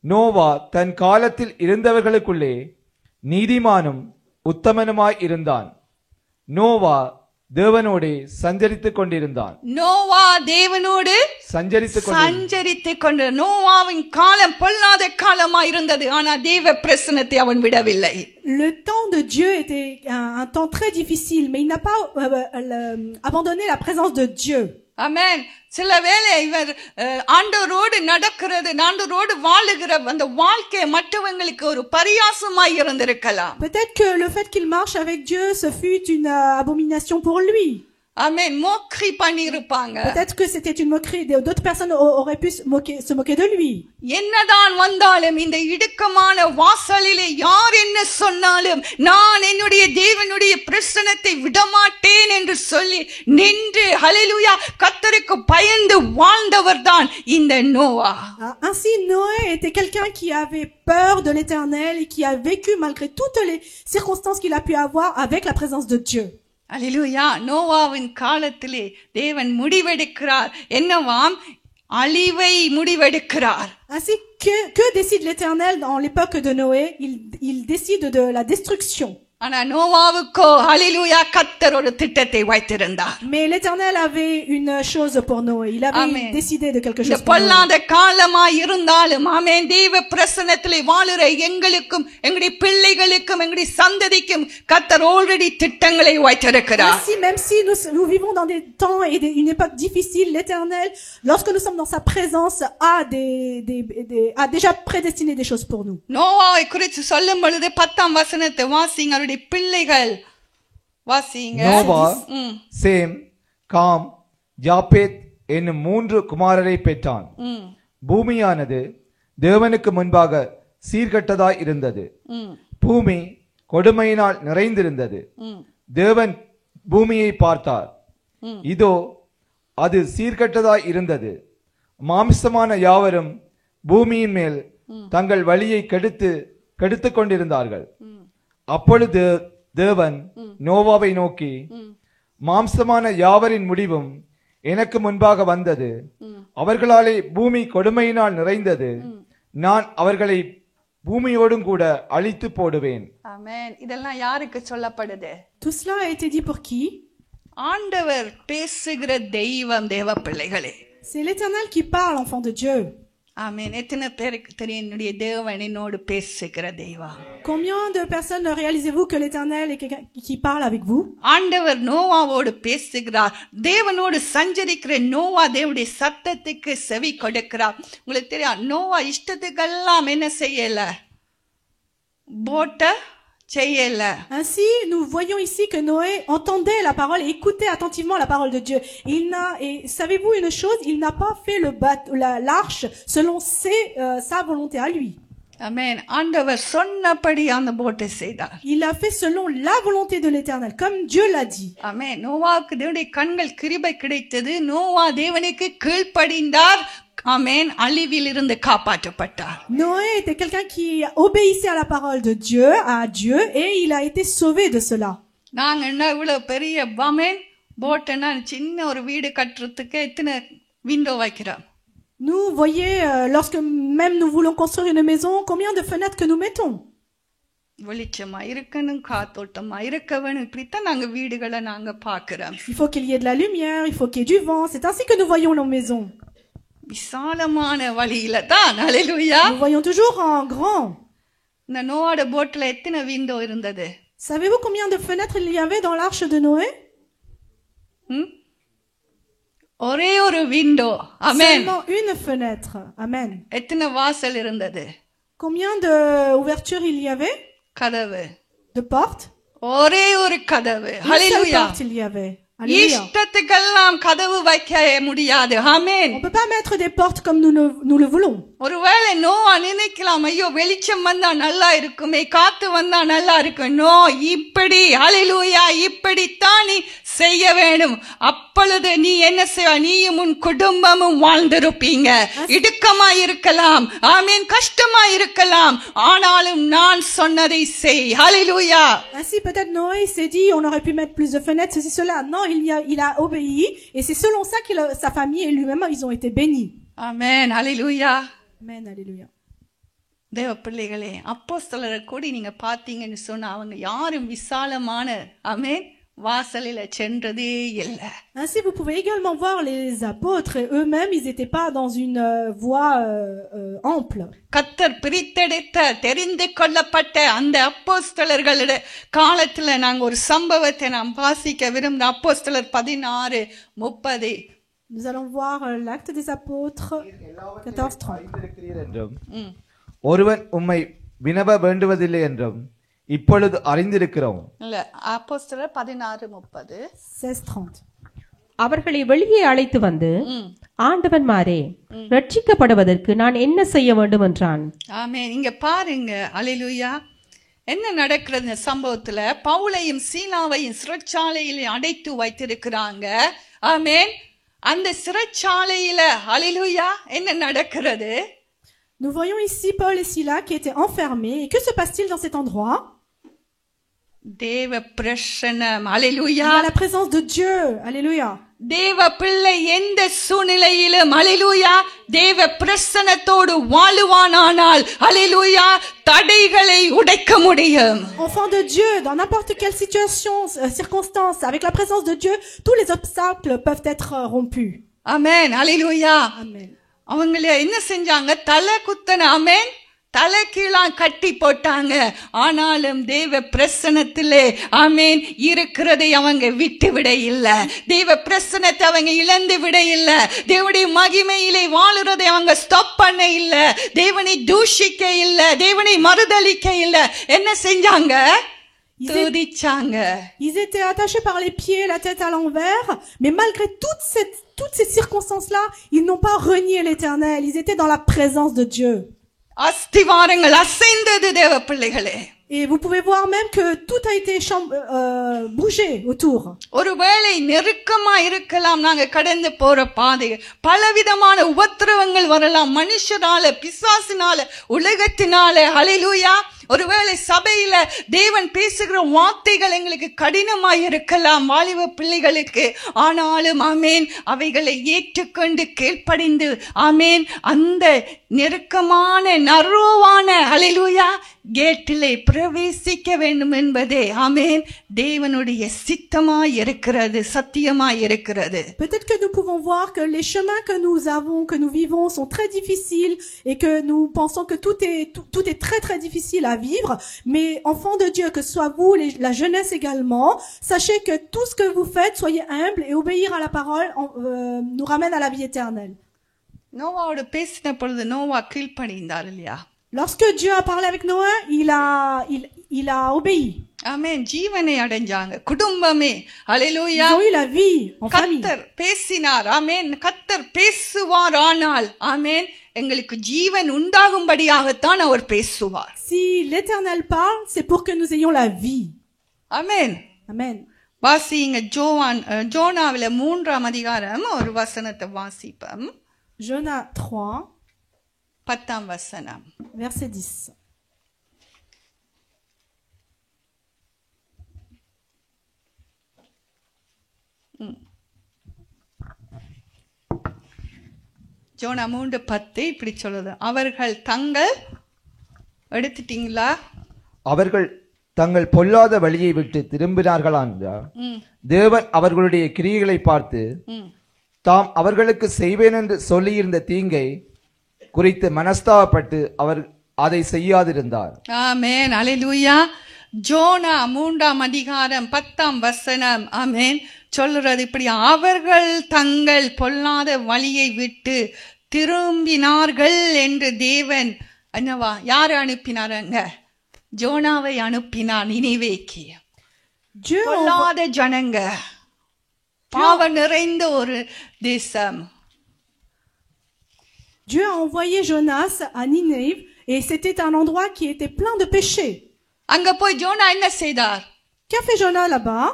Speaker 4: நோவா தன் காலத்தில் இருந்தவர்களுக்குள்ளே நீதிமானும் உத்தமனுமாய் இருந்தான். நோவா தேவனோடு சஞ்சரித்துக் கொண்டிருந்தான்.
Speaker 1: நோவா தேவனோடு சஞ்சரித்துக் கொண்டு நோவாவின் காலம் பொல்லாத காலமா இருந்தது. ஆனா தேவ பிரசன்னத்தை அவன் விடவில்லை.
Speaker 2: Le temps de Dieu était un temps très difficile, mais il n'a pas abandonné la présence de Dieu.
Speaker 1: ஆமென். சில வேளை இவர் ஆண்டவரோடு நடக்கிறது, ஆண்டவரோடு வாழுகிற அந்த வாழ்க்கை மற்றவங்களுக்கு ஒரு பரியாசமாய் இருந்திருக்கலாம்.
Speaker 2: Peut-être que le fait qu'il marche avec Dieu, ce fut une abomination pour lui.
Speaker 1: ஆமென். மோக்கரி பண்ணி இருப்பாங்க.
Speaker 2: Peut-être que c'était une moquerie. D'autres personnes auraient pu se moquer de lui.
Speaker 1: என்னதான் வந்தாலும் இந்த இடுக்கமான வாசலிலே யார் என்ன சொன்னாலும் நான் என்னுடைய தேவனுடைய பிரசன்னத்தை விடமாட்டேன் என்று சொல்லி நின்று ஹல்லேலூயா கர்த்தருக்கு பயந்து வாழ்ந்தவர் தான் இந்த Noah.
Speaker 2: Ainsi Noé était quelqu'un qui avait peur de l'Éternel et qui a vécu malgré toutes les circonstances qu'il a pu avoir avec la présence de Dieu.
Speaker 1: அல்லேலூயா. நோவாவின் காலத்திலே தேவன் முடிவெடுக்கிறார். என்னவாம்? அழிவை முடிவெடுக்கிறார்.
Speaker 2: Ainsi que décide l'Éternel dans l'époque de Noé? Il décide de la destruction.
Speaker 1: ஆனா நோவாவுக்கோ ஹல்லேலூயா கர்த்தர் ஒரு திட்டத்தை வைத்திருந்தார்.
Speaker 2: Mais l'Éternel avait une chose pour Noé. Il avait
Speaker 1: Amen.
Speaker 2: décidé de quelque
Speaker 1: இந்த
Speaker 2: chose pour Noé.
Speaker 1: பொல்லாத காலமா இருந்தாலும் ஆமென் தேவ பிரசன்னத்திலே வாழுற எங்களுக்கும் எங்களுடைய பிள்ளைகளுக்கும் எங்களுடைய சந்ததிக்கும் கர்த்தர் ஆல்ரெடி திட்டங்களை வைத்திருக்கிறார்.
Speaker 2: Ainsi, même si nous vivons dans des temps et une époque difficile, l'Éternel, lorsque nous sommes dans sa présence, a déjà prédestiné des choses pour nous.
Speaker 1: நோவாவை குறித்து சொல்லும் பொழுது 10ஆம் வசனத்தை வாசிங்க. அவருடைய பிள்ளைகள் வாசிங்க.
Speaker 4: நோவா சேம், காம், யாப்பேத் என்னும் 3 குமாரரை பெற்றான். பூமியானது தேவனுக்கு முன்பாக சீர்கெட்டதாய் இருந்தது. பூமி கொடுமையினால் நிறைந்திருந்தது. தேவன் பூமியை பார்த்தார். இதோ அது சீர்கெட்டதாய் இருந்தது. மாம்சமான யாவரும் பூமியின் மேல் தங்கள் வழியை கெடுத்துக் கொண்டிருந்தார்கள். அப்பொழுது தேவன் நோவாவை நோக்கி, மாம்சமான யாவரின் முடிவும் எனக்கு முன்பாக வந்தது. அவர்களாலே பூமி கொடுமையினால் நிறைந்தது. நான் அவர்களை பூமியோடும் கூட அழித்து போடுவேன்.
Speaker 1: ஆமென். இதெல்லாம் யாருக்கு சொல்லப்படுது?
Speaker 2: Tout cela a été dit pour qui?
Speaker 1: ஆண்டவர் பேசுகிற தெய்வம் தேவ பிள்ளைகளே.
Speaker 2: C'est l'Éternel qui parle, enfant de Dieu.
Speaker 1: ஆமென். எத்தனை பேருக்கு தெரியும் என்னுடைய தேவன் என்னோடு பேசுகிற தெய்வம்?
Speaker 2: Combien de personnes réalisez-vous que l'Éternel est quelqu'un qui parle avec vous?
Speaker 1: ஆண்டவர் நோவாவோடு பேசுகிறார். தேவனோடு சஞ்சரிக்கிற நோவா தேவனுடைய சத்தத்துக்கு செவி கொடுக்கிறார். உங்களுக்கு தெரியும் நோவா இஷ்டத்துக்கெல்லாம் என்ன செய்யல, போட்ட செய்யல.
Speaker 2: Ainsi, nous voyons ici que Noé entendait la parole et écoutait attentivement la parole de Dieu. Et savez-vous une chose? Il n'a pas fait l'arche selon sa volonté à lui.
Speaker 1: ஆமென். ஆண்டவர் சொன்னபடி அந்த போட்டை செய்தார்.
Speaker 2: Il a fait selon la volonté de l'Éternel, comme Dieu l'a dit.
Speaker 1: ஆமென். நோவாவுக்கு தேவனுடைய கண்கள் கிருபை கிடைத்தது. நோவா தேவனுக்கு கீழ்ப்படிந்தார். ஆமென். அழிவில் இருந்து காப்பாற்றப்பட்டார்.
Speaker 2: Noé était quelqu'un qui obéissait à la parole de Dieu, à Dieu, et il a été sauvé de cela.
Speaker 1: நாங்க என்ன இவ்வளவு பெரிய ஆமென் போட்டனா சின்ன ஒரு வீடு கட்டுறதுக்கு எத்தனை விண்டோ வைக்கிறோம்?
Speaker 2: Nous, voyez, lorsque même nous voulons construire une maison, combien de fenêtres que nous mettons?
Speaker 1: வெளிச்சமா இருக்கணும், காத்தோட்டமா இருக்க வேணும். இப்படித்தான் நாங்க வீடுகளை நாங்க பாக்குறோம்.
Speaker 2: Il faut qu'il y ait de la lumière, il faut qu'il y ait du vent. C'est ainsi que nous voyons nos maisons.
Speaker 1: விசாலமான வழியில தான். ஹல்லேலூயா.
Speaker 2: Nous voyons toujours en grand.
Speaker 1: இந்த நோவாட போட்ல எத்தனை விண்டோ இருந்தது?
Speaker 2: Savez-vous combien de fenêtres il y avait dans l'arche de Noé?
Speaker 1: ஒரே ஒரு window. ஆமென்.
Speaker 2: Seulement une fenêtre. Amen.
Speaker 1: எத்தனை வாசல் இருந்தது?
Speaker 2: Combien de ouvertures il y avait?
Speaker 1: கதவு
Speaker 2: De portes?
Speaker 1: ஒரே ஒரு கதவு.
Speaker 2: Une seule
Speaker 1: ஹalleluya.
Speaker 2: porte il y avait. Alléluia.
Speaker 1: இஷ்டத்துக்கெல்லாம் கதவு வைக்க முடியாது. ஆமென்.
Speaker 2: On peut pas mettre des portes comme nous le voulons.
Speaker 1: ஒருவேளை நோவா நினைக்கலாம், ஐயோ வெளிச்சம் வந்தா நல்லா இருக்குமே, காத்து வந்தா நல்லா இருக்கும். நோ, இப்படி ஹalleluya, இப்படித்தான் நீ செய்ய வேண்டும். அப்பொழுது நீ என்ன செய்வ? நீயும் உன் குடும்பமும் வாழ்ந்திருப்பீங்க. இடுக்கமா இருக்கலாம், ஆமென், கஷ்டமா இருக்கலாம், ஆனாலும் நான் சொன்னதை செய். ஹalleluya.
Speaker 2: Ainsi peut-être Noé s'est dit on aurait pu mettre plus de fenêtres, ceci, cela. Non, il a obéi et c'est selon ça que sa famille et lui-même ils ont été bénis.
Speaker 1: Amen, hallelujah.
Speaker 2: Amen, alléluia.
Speaker 1: தேவ பிள்ளைகளே, அப்போஸ்தலரை கூடி நீங்க பாத்தீங்கன்னு சொன்னா அவங்க யாரும் விசாலமான ஆமென் வாசலில சென்றதே இல்லை.
Speaker 2: Ainsi vous pouvez également voir les apôtres et eux-mêmes ils n'étaient pas dans une voie ample.
Speaker 1: கர்த்தர் பிரித்தெடுத்த தெரிந்து கொள்ளப்பட்ட அந்த அப்போஸ்தலர்களுடைய காலத்துல நாங்க ஒரு சம்பவத்தை நாம் வாசிக்க விரும்புகிறோம். அப்போஸ்தலர் 16:30.
Speaker 2: Nous allons voir l'acte des apôtres 14:30.
Speaker 4: அறிந்திருக்கிறீர் என்றும் ஒருவன் உம்மை வினவ வேண்டுவதில்லை என்றும் இப்பொழுது அறிந்திருக்கிறோம்.
Speaker 1: இல்ல, அப்போஸ்தலர் 16:30.
Speaker 2: 16:30.
Speaker 3: அவர்களை வெளியே அழைத்து வந்து ஆண்டவன்மாரே, ரட்சிக்கப்படுவதற்கு நான் என்ன செய்ய வேண்டும் என்றான்.
Speaker 1: ஆமென். இங்க பாருங்க, அல்லேலூயா, என்ன நடக்கிறது இந்த சம்பவத்துல? பவுலையும் சீலாவையும் சிறைச்சாலையில அடைத்து வைத்திருக்கிறாங்க. ஆமென். அந்த சிறைச்சாலையில அல்லேலூயா என்ன நடக்கிறது?
Speaker 2: Nous voyons ici Paul et Silas qui étaient enfermés. Et que se passe-t-il dans cet endroit?
Speaker 1: தேவ பிரசன்னம்.
Speaker 2: Il y
Speaker 1: hallelujah.
Speaker 2: a la présence de Dieu. Alléluia.
Speaker 1: தேவ பிள்ளை எந்த சூழ்நிலையிலும் அல்லேலூயா தேவ பிரசன்னத்தோடு வாழுவானானால் அல்லேலூயா தடைகளை உடைக்க முடியும்.
Speaker 2: Enfant de Dieu, dans n'importe quelle situation, circonstance, avec la présence de Dieu, tous les obstacles peuvent être rompus.
Speaker 1: ஆமென், அல்லேலூயா.
Speaker 2: Amen.
Speaker 1: அவங்கள என்ன செஞ்சாங்க? தலை குத்தன, ஆமென், தலை கீழா கட்டி போட்டாங்க. ஆனாலும் தேவ பிரசன்னத்திலே ஆமென் இருக்கிறதை அவங்க விட்டு விட இல்ல. தேவ பிரசன்னத்தை அவங்க இழந்து விட இல்ல. தேவனுடைய மகிமையிலே வாழுறதை அவங்க ஸ்டாப் பண்ண இல்ல. தேவனை தூஷிக்க இல்ல. தேவனை மறுதலிக்க இல்ல. என்ன செஞ்சாங்க? துதிச்சாங்க.
Speaker 2: Ils étaient attachés par les pieds, la tête à l'envers, mais malgré toutes ces circonstances-là, ils n'ont pas renié l'Éternel. Ils étaient dans la présence de Dieu.
Speaker 1: அஸ்திவாரங்கள் அசைந்தது தேவ பிள்ளைகளே.
Speaker 2: Et vous pouvez voir même que tout a été bougé autour.
Speaker 1: ஒருவேளை நெருக்கமா இருக்கலாம், நாங்க கடந்து போற பாதை பலவிதமான உபத்திரவங்கள் வரலாம், மனுஷனால, பிசாசினால, உலகத்தினால. ஹல்லேலூயா. ஒருவேளை சபையில தேவன் பேசுகிற வார்த்தைகள் எங்களுக்கு கடினமாய் இருக்கலாம் வாலிப பிள்ளைகளுக்கு. ஆனாலும் ஆமேன் அவைகளை ஏற்றுக்கொண்டு கீழ்ப்படிந்து ஆமேன் அந்த நெருக்கமான நரோவான ஹல்லேலூயா கேட்டிலே பிரவேசிக்க வேண்டும் என்பதே ஆமேன் தேவனுடைய சித்தமாய் இருக்கிறது, சத்தியமாய் இருக்கிறது.
Speaker 2: Peut-être que nous pouvons voir que les chemins que nous avons, que nous vivons sont très difficiles et que nous pensons que tout est très très difficile à vivre. Mais enfants de Dieu, que ce soit vous, la jeunesse également, sachez que tout ce que vous faites, soyez humbles et obéir à la parole nous ramène à la vie éternelle.
Speaker 1: நோவாவோடு பேசின பொழுது நோவா கீழ்ப்படிந்தார் இல்லையா?
Speaker 2: Lorsque Dieu a parlé avec Noé, il a obéi.
Speaker 1: ஆமென். ஜீவனை அடைஞ்சாங்க குடும்பமே. ஹல்லேலூயா.
Speaker 2: Ils ont eu la vie en famille.
Speaker 1: கர்த்தர் பேசினார். ஆமென். கர்த்தர் பேசுவார். ஆனால் ஆமென் எங்களுக்கு ஜீவன் உண்டாகும்படியாகத்தான் அவர் பேசுவார்.
Speaker 2: Si l'Éternel parle, c'est pour que nous ayons la vie.
Speaker 1: ஆமென்.
Speaker 2: Amen.
Speaker 1: வாசிங்க ஜோனாவில 3ஆம் அதிகாரம் ஒரு வசனத்தை வாசிப்போம்.
Speaker 2: Jonas 3,
Speaker 1: 10ஆம் வசனம்.
Speaker 2: verset 10.
Speaker 1: ஜோனா 3:10 இப்படி சொல்லுது. அவர்கள் தங்கள் எடுத்துட்டீங்களா?
Speaker 4: அவர்கள் தங்கள் பொல்லாத வழியை விட்டு திரும்பினார்களானால் தேவன் அவர்களுடைய கிரியைகளை பார்த்து தாம் அவர்களுக்கு செய்வேன் என்று சொல்லியிருந்த தீங்கை குறித்து மனஸ்தாபப்பட்டு அவர் அதை செய்யாதிருந்தார்.
Speaker 1: ஆமென். அல்லேலூயா. ஜோனா 3ஆம் அதிகாரம் 10ஆம் வசனம் ஆமென் சொல்லுறது இப்படி, அவர்கள் தங்கள் பொல்லாத வழியை விட்டு திரும்பினார்கள் என்று தேவன் என்னவா யாரை அனுப்பினாருங்க? ஜோனாவை அனுப்பினார் நினிவேக்கு.
Speaker 2: Dieu a,
Speaker 1: பொல்லாத ஜனங்க, பாவம் நிறைந்த ஒரு தேசம்.
Speaker 2: Dieu a envoyé Jonas à Ninive et c'était un endroit qui était plein de péchés.
Speaker 1: அங்க போய் ஜோனா என்ன செய்தார்?
Speaker 2: Qu'a fait Jonas là-bas?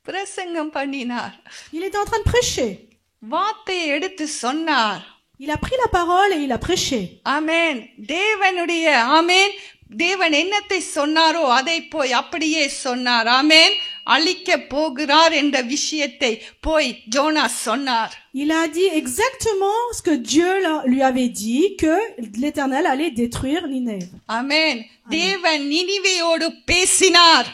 Speaker 1: பிரசங்கம் பண்ணினார்.
Speaker 2: Il était en train de prêcher.
Speaker 1: வார்த்தையை எடுத்து சொன்னார்.
Speaker 2: Il a pris la parole et il a prêché.
Speaker 1: ஆமென். தேவனுடைய ஆமென், தேவன் என்னத்தை சொன்னாரோ அதை போய் அப்படியே சொன்னார். ஆமென். அழிக்க போகிறார் என்ற விஷயத்தை போய் ஜோனா சொன்னார்.
Speaker 2: Il a dit exactement ce que Dieu lui avait dit, que l'Éternel allait détruire Ninève.
Speaker 1: ஆமென். தேவன் நினிவேயோடு பேசினார்.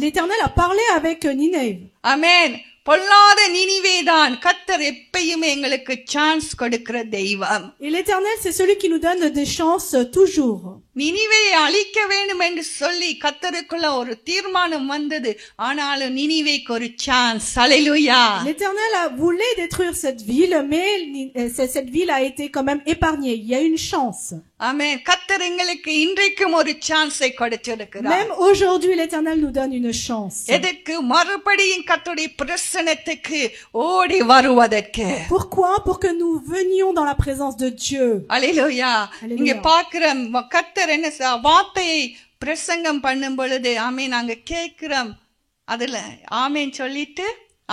Speaker 2: L'Éternel a parlé avec Ninève.
Speaker 1: ஆமென். பொல்லாத நினிவேதான் கர்த்தர் எப்பயுமே எங்களுக்கு சான்ஸ் கொடுக்கிற தெய்வம்.
Speaker 2: Et l'Éternel, c'est celui qui nous donne des chances toujours.
Speaker 1: நினிவேயை அழிக்க வேண்டும் என்று சொல்லி கர்த்தருக்குள்ள ஒரு தீர்மானம் வந்தது. ஆனாலும் நினிவேக்கு ஒரு chance. Hallelujah.
Speaker 2: L'Éternel voulait détruire cette ville, mais cette ville a été quand même épargnée. Il y a une chance.
Speaker 1: ஆமென். கர்த்தர் எங்களுக்கு இன்றைக்கும் ஒரு சான்ஸை கொடுத்திருக்கிறார்.
Speaker 2: Même aujourd'hui, l'Éternel nous donne une chance.
Speaker 1: எதற்கு? மறுபடியும் கர்த்தருடைய பிரசன்னத்துக்கு ஓடி வருவதற்கு.
Speaker 2: Pourquoi? Pour que nous venions dans la présence de Dieu.
Speaker 1: ஹல்லேலூயா.
Speaker 2: Alléluia.
Speaker 1: இங்க பார்க்கிறோம் கர்த்தர் என்ன வார்த்தையை பிரசங்கம் பண்ணும் பொழுது ஆமென் நாங்க கேட்கிறோம். அதுல ஆமென் சொல்லிட்டு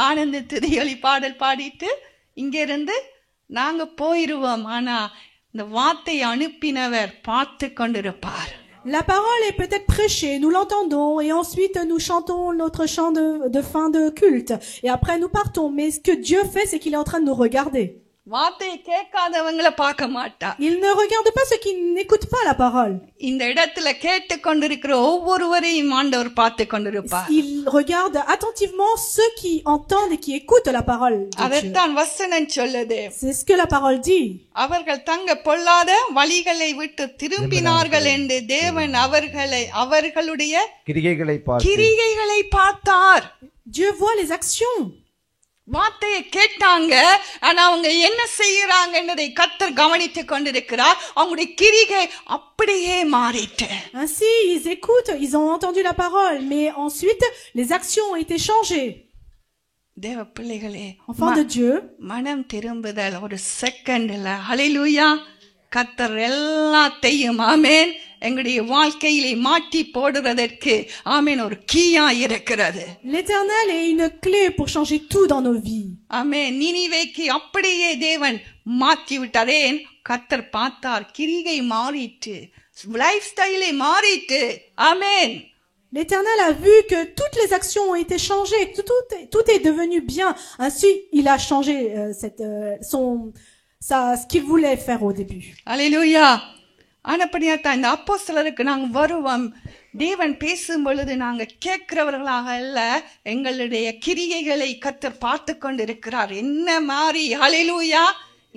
Speaker 1: ஆனந்த துதியொலி பாடல் பாடிட்டு இங்க இருந்து நாங்க போயிருவோம். ஆனா இந்த வார்த்தையை அனுப்பினவர் பார்த்து கொண்டிருப்பார்.
Speaker 2: La parole est peut-être prêchée, nous l'entendons, et ensuite nous chantons notre chant de fin de culte. Et après nous partons. Mais ce que Dieu fait, c'est qu'il est en train de nous regarder.
Speaker 1: வார்த்தையை கேட்காதவங்களை பார்க்க மாட்டார்.
Speaker 2: Il ne regarde pas ceux qui n'écoutent pas la parole.
Speaker 1: இந்த இடத்துல கேட்டு கொண்டிருக்கிற ஒவ்வொருவரையும் ஆண்டவர் பார்த்து கொண்டிருப்பார்.
Speaker 2: Il regarde attentivement ceux qui entendent et qui écoutent la parole de Dieu.
Speaker 1: அதைத்தான் வசனம் சொல்லுது.
Speaker 2: C'est ce que la parole dit.
Speaker 1: அவர்கள் தங்க பொல்லாத வழிகளை விட்டு திரும்பினார்கள் என்று தேவன் அவர்களுடைய கிரியைகளை பார்த்தார்.
Speaker 2: Dieu voit les actions.
Speaker 1: வார்த்தையை கேட்டாங்க, ஆனா அவங்க என்ன செய்யறாங்கன்றதை கர்த்தர் கவனித்துக் கொண்டிருக்கிறார். அவங்களுடைய கிரிகை அப்படியே மாறிட்டு.
Speaker 2: Ainsi, ils écoutent, ils ont entendu la parole, mais ensuite, les actions ont été changées.
Speaker 1: தேவ பிள்ளைகளே,
Speaker 2: Enfants de Dieu,
Speaker 1: மனம் திரும்புதல் ஒரு செகண்ட்ல. ஹல்லேலூயா. கர்த்தர் எல்லாத்தையும் ஆமென் எங்களுடைய வாழ்க்கையிலே மாற்றி போடுவதற்கு ஆமென் ஒரு கீயா இருக்கிறது.
Speaker 2: l'Éternel est une clé pour changer tout dans nos vies.
Speaker 1: ஆமென். நினிவேக்கு அப்படியே தேவன் மாற்றி விட்டார். ஏன்? கர்த்தர் பார்த்தார், கிரிகை மாறிட்டு, லைஃப் ஸ்டைலே மாறிட்டு. ஆமென்.
Speaker 2: L'Éternel a vu que toutes les actions ont été changées, que tout est devenu bien. Ainsi, il a changé ce qu'il voulait faire au début.
Speaker 1: அல்லேலூயா. ஆனப்படியாத்தான் இந்த அப்போஸ்தலருக்கு நாங்க வருவோம். தேவன் பேசும் பொழுது நாங்க கேட்கிறவர்களாக அல்ல, எங்களுடைய கிரியைகளை கர்த்தர் பார்த்து கொண்டிருக்கிறார். என்ன மாறி ஹல்லேலூயா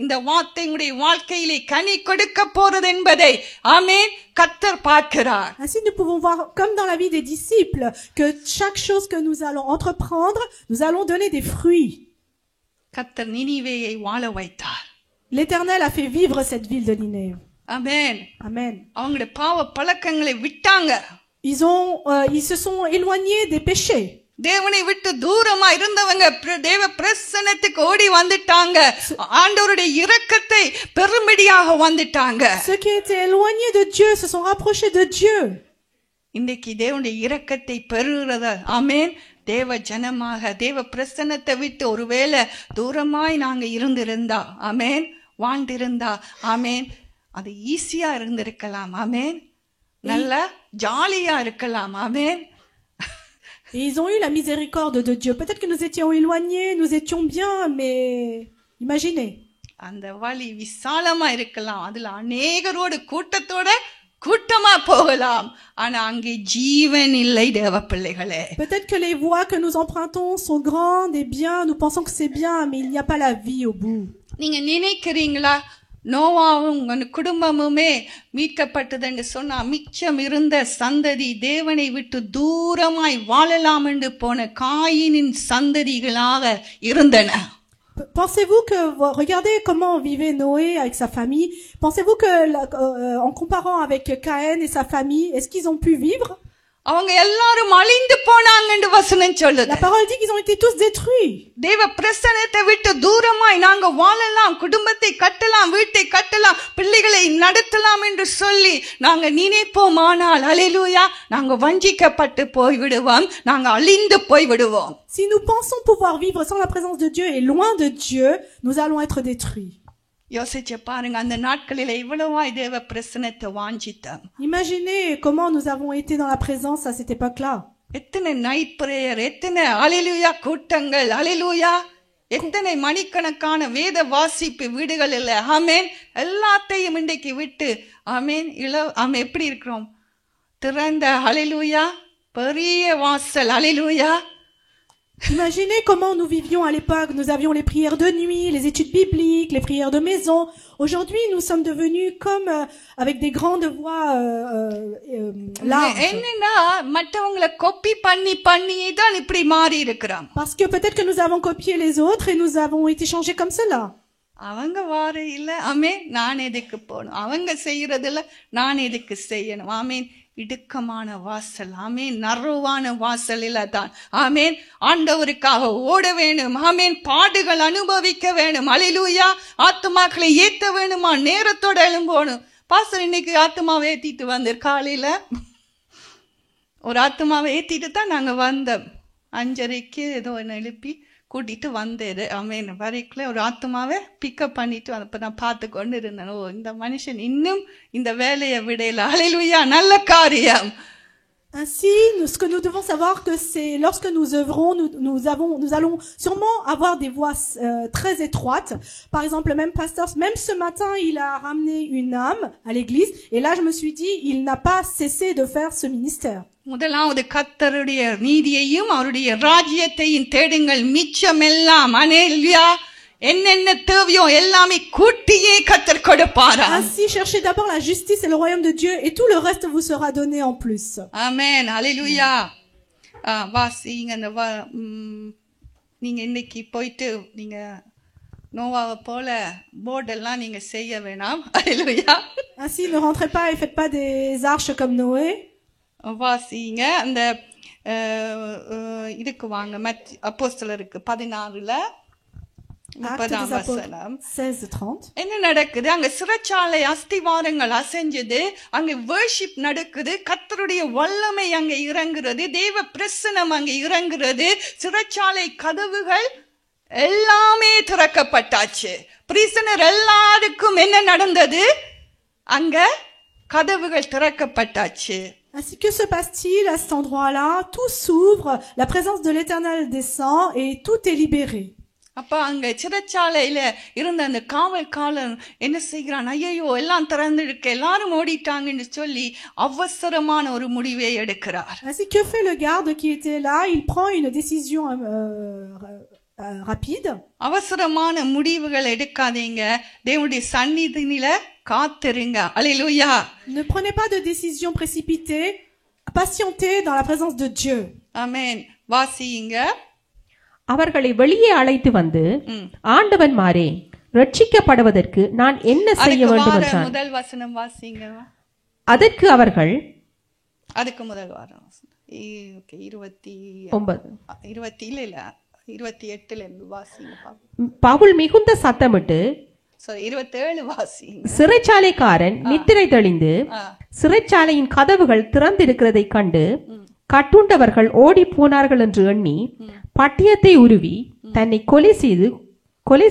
Speaker 1: இந்த வார்த்தை உங்களுடைய வாழ்க்கையிலே கனி கொடுக்க போறது என்பதை ஆமென் கர்த்தர் பார்க்கிறார்.
Speaker 2: Ainsi, nous pouvons voir, comme dans la vie des disciples, que chaque chose que nous allons entreprendre, nous allons donner des fruits.
Speaker 1: கர்த்தர் நினிவேயை வாழ வைத்தார்.
Speaker 2: L'Éternel a fait vivre cette ville de Ninève.
Speaker 1: Amen.
Speaker 2: Amen.
Speaker 1: அவங்களுடைய பாவ பழக்கங்களை விட்டாங்க.
Speaker 2: Ils se sont éloignés des péchés.
Speaker 1: தேவனை விட்டு தூரமா இருந்தவங்க தேவ பிரசன்னத்துக்கு ஓடி வந்துட்டாங்க. ஆண்டவருடைய இரக்கத்தை பெரும்படியாக வந்துட்டாங்க.
Speaker 2: Ceux qui étaient éloignés de Dieu se sont rapprochés de Dieu.
Speaker 1: இன்றைக்கு தேவனுடைய இரக்கத்தை பெறுகிறத ஆமென் தேவ ஜனமாக தேவ பிரசன்னத்தை விட்டு ஒருவேளை தூரமாய் நாங்க இருந்திருந்தா ஆமென் வாழ்ந்திருந்தா ஆமென் அது ஈஸியா இருந்திருக்கலாம். ஆமென். நல்ல ஜாலியா இருக்கலாம். ஆமென்.
Speaker 2: Et ils ont eu la miséricorde de Dieu. Peut-être que nous étions éloignés, nous étions bien, mais imaginez.
Speaker 1: அந்த வழி விசாலமா இருக்கலாம். அதுல அநேகரோடு கூட்டமா போகலாம். ஆனா அங்கே ஜீவன் இல்லை தேவ பிள்ளைகளே.
Speaker 2: Peut-être que les voies que nous empruntons sont grandes et bien, nous pensons que c'est bien, mais il n'y a pas la vie au bout.
Speaker 1: நீங்க நினைக்கிறீங்களா நோவாவும் குடும்பமுமே மீட்கப்பட்டது என்று சொன்னா மிச்சம் இருந்த சந்ததி தேவனை விட்டு தூரமாய் வாழலாம் என்று போன காயினின் சந்ததிகளாக இருந்தன.
Speaker 2: Pensez-vous que, regardez comment vivait Noé avec sa famille, pensez-vous que en comparant avec Caïn et sa famille, est-ce qu'ils ont pu vivre?
Speaker 1: அவங்க எல்லாரும் அழிந்து போனாங்கன்னு வசனம் சொல்லுது.
Speaker 2: La parole dit qu'ils ont été tous détruits.
Speaker 1: தேவ பிரசன்னத்தை விட்டு தூரமாய் நாங்க வாழலாம், குடும்பத்தை கட்டலாம், வீட்டை கட்டலாம், பிள்ளைகளை நடத்தலாம் என்று சொல்லி நாங்க நினைப்போம். ஆனால் அல்லேலூயா, நாங்க வஞ்சிக்கப்பட்டு போய் விடுவோம், நாங்க அழிந்து போய் விடுவோம்.
Speaker 2: Si nous pensons pouvoir vivre sans la présence de Dieu et loin de Dieu, nous allons être détruits.
Speaker 1: யோசிச்சு பாருங்க, அந்த நாட்களில இவ்வளவாய் தேவ பிரசன்னத்தை வாஞ்சித்தோம்.
Speaker 2: Imaginez comment nous avons été dans la présence à cette époque-là.
Speaker 1: எத்தனை நைட் பிரேயர், எத்தனை அல்லேலூயா கூட்டங்கள், அல்லேலூயா, எத்தனை மணிக்கணக்கான வேத வாசிப்பு வீடுகளில். ஆமேன். எல்லாத்தையும் இன்றைக்கு விட்டு ஆமேன் ஆமேன் எப்படி இருக்கிறோம்? திறந்த அல்லேலூயா பெரிய வாசல், அல்லேலூயா.
Speaker 2: Imaginez comment nous vivions à l'époque. Nous avions les prières de nuit, les études bibliques, les prières de maison. Aujourd'hui, nous sommes devenus comme avec des grandes voix larges.
Speaker 1: என்னன்னா மற்றவங்களை காப்பி பண்ணி தான் இப்படி மாறி இருக்கிறோம்.
Speaker 2: Parce que peut-être que nous avons copié les autres et nous avons été changés comme cela.
Speaker 1: அவங்க வார இல்ல ஆமேன், நான் எதுக்கு போகணும்? அவங்க செய்யறதுல நான் எதுக்கு செய்யணும்? ஆமேன். இடுக்கமான வாசல், ஆமேன், நறுவான வாசலில தான் ஆமேன் ஆண்டவருக்காக ஓட வேணும். ஆமேன். பாடுகள் அனுபவிக்க வேணும். அல்லேலூயா. ஆத்துமாக்களை ஏத்த வேணுமா? நேரத்தோட எழும்போணும். பாஸ்டர் இன்னைக்கு ஆத்துமாவை ஏத்திட்டு வந்தார். காலையில ஒரு ஆத்துமாவை ஏத்திட்டு தான் நாங்க வந்தோம். 5:30 ஏதோ என்ன எழுப்பி கூட்டிட்டு வந்தேரு. ஆமேன். வரைக்குள்ள ஒரு ஆத்துமாவை பிக்கப் பண்ணிட்டு அப்ப நான் பார்த்து கொண்டு இருந்தேன். ஓ, இந்த மனுஷன் இன்னும் இந்த வேலையை விடல. அல்லேலூயா, நல்ல காரியம்.
Speaker 2: Ainsi, ce que nous devons savoir que c'est lorsque nous œuvrons, nous allons sûrement avoir des voix très étroites. Par exemple, même ce matin, il a ramené une âme à l'église. Et là, je me suis dit, il n'a pas cessé de faire ce ministère.
Speaker 1: முதலாவது கர்த்தருடைய நீதியையும் அவருடைய ராஜ்யத்தையும் தேடுங்கள், மிச்சமெல்லாம் அல்லேலூயா என்னென்ன தேவையோ எல்லாமே கூட்டியே கர்த்தர் கொடுப்பாரா.
Speaker 2: Ainsi, cherchez d'abord la justice et le royaume de Dieu et tout le reste vous sera donné en plus.
Speaker 1: ஆமென். அல்லேலூயா. வாசிங்க அந்த நீங்க இன்னைக்கு போயிட்டு நீங்க நோவாவை போல போர்டெல்லாம் நீங்க செய்ய வேணாம். அல்லேலூயா.
Speaker 2: Ainsi, ne rentrez pas et faites pas des arches comme Noé.
Speaker 1: வாசிங்க அந்த இதுக்கு வாங்க, அப்போஸ்தலருக்கு 16
Speaker 2: 16:30.
Speaker 1: என்ன நடக்குது? அங்க சிறைச்சாலை அஸ்திவாரங்கள் அசைஞ்சது, அங்க வர்ஷிப் நடக்குது, கர்த்தருடைய வல்லமை அங்க இறங்குறது, தேவ பிரசன்னம் அங்க இறங்குறது, சிறைச்சாலை கதவுகள் எல்லாமே திறக்கப்பட்டாச்சு. பிரிசனர் எல்லாருக்கும் என்ன நடந்தது? அங்க கதவுகள் திறக்கப்பட்டாச்சு.
Speaker 2: Ainsi que se passe-t-il à cet endroit-là? Tout s'ouvre, la présence de l'Éternel descend et tout est libéré.
Speaker 1: அப்ப அங்க சிறைச்சாலையில இருந்த அந்த காவல்காரன் என்ன செய்கிறான்? ஐயோ, எல்லாம் திறந்துருக்கு, எல்லாரும் ஓடிட்டாங்கன்னு சொல்லி அவசரமான ஒரு முடிவை எடுக்கிறார்.
Speaker 2: Ainsi que fait le garde qui était là? Il prend une décision rapide.
Speaker 1: அவசரமான முடிவுகள் எடுக்காதீங்க, தேவனுடைய சந்நிதியில காத்திருங்க. அல்லேலூயா.
Speaker 2: Ne prenez pas de décision précipitée, patientez dans la présence de Dieu.
Speaker 1: ஆமென். வாசியுங்க.
Speaker 3: அவர்களை வெளியே அழைத்து வந்து ஆண்டவன்மாரே, ரட்சிக்கப்படுவதற்கு நான் என்ன செய்ய வேண்டும் என்றார்.
Speaker 1: முதல் வசனம் வாசிங்க.
Speaker 3: அதற்கு அவர்கள்
Speaker 1: அதுக்கு முதல் வாரம் 28 இருந்து வாசிங்க.
Speaker 3: பவுல் மிகுந்த சத்தமிட்டு
Speaker 1: 27 வாசிங்க.
Speaker 3: சிறைச்சாலைக்காரன் நித்திரை தெளிந்து சிறைச்சாலையின் கதவுகள் திறந்திருக்கிறதை கண்டு கட்டுண்டவர்கள் ஓடி போனார்கள் என்று எண்ணி பட்டியத்தை உருவி தன்னை கொலை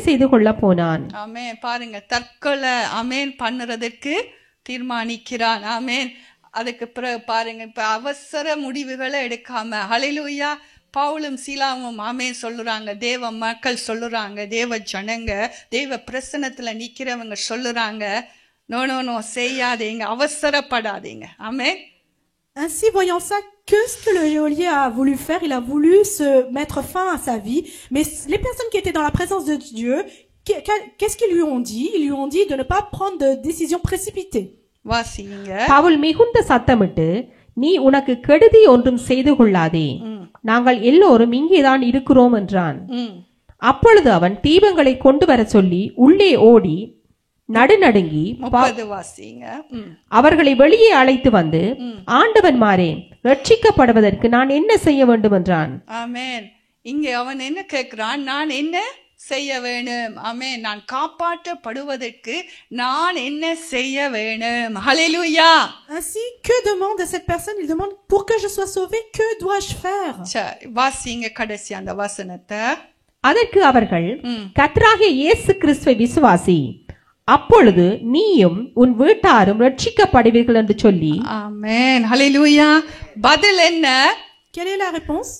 Speaker 3: செய்து கொள்ள போனான்.
Speaker 1: ஆமென். பாருங்க, தற்கொலை ஆமென் பண்ணுறதுக்கு தீர்மானிக்கிறான். ஆமென். அதுக்கு பிறகு பாருங்க, இப்ப அவசர முடிவுகளை எடுக்காம அல்லேலூயா பவுலும் சீலாவும் ஆமென் சொல்லுறாங்க. தேவ மக்கள் சொல்லுறாங்க, தேவ ஜனங்க, தேவ பிரசன்னத்துல நிக்கிறவங்க சொல்லுறாங்க, நோ செய்யாதீங்க, அவசரப்படாதீங்க. ஆமென்.
Speaker 2: Ainsi, voyant ça, qu'est-ce que le geôlier a voulu faire? Il a voulu se mettre fin à sa vie. Mais les personnes qui étaient dans la présence de Dieu, qu'est-ce qu'ils lui ont dit? Ils lui ont dit de ne pas prendre de décision précipitée.
Speaker 3: Pavul மிகுந்த சத்தமிட்டு, நீ உனக்கு கெடுதி ஒன்றும் செய்து கொள்ளாதே, நாங்கள் எல்லோரும் இங்கேதான் இருக்கிறோம் என்றான். அப்பொழுது அவன் தீபங்களை கொண்டு வர சொல்லி உள்ளே ஓடி நடுநடுங்கி
Speaker 1: 30 வாசிங்க.
Speaker 3: அவர்களை வெளியே அழைத்து வந்து, ஆண்டவன்மாரே, ரட்சிக்கப்படுவதற்கு நான் என்ன செய்ய வேண்டும் என்றான்.
Speaker 1: ஆமென். இங்கே அவன் என்ன கேட்கிறான்? நான் என்ன செய்ய வேணும்? ஆமென். நான் காப்பாற்றப்படுவதற்கு நான் என்ன செய்ய வேணும்? ஹல்லேலூயா.
Speaker 2: Ainsi, que demande à cette personne? Il demande, pour que je sois sauvé, que dois-je faire?
Speaker 1: சரி, வாசிங்க கடைசி அந்த வசனத்தை.
Speaker 3: அதற்கு அவர்கள், கர்த்தராகிய இயேசு கிறிஸ்துவை விசுவாசி, அப்பொழுது நீயும் உன் வீட்டாரும் ரட்சிக்கப்படுவீர்கள் என்று சொல்லி.
Speaker 1: ஆமென். ஹல்லேலூயா. பதில் என்ன?
Speaker 2: Quelle est la réponse?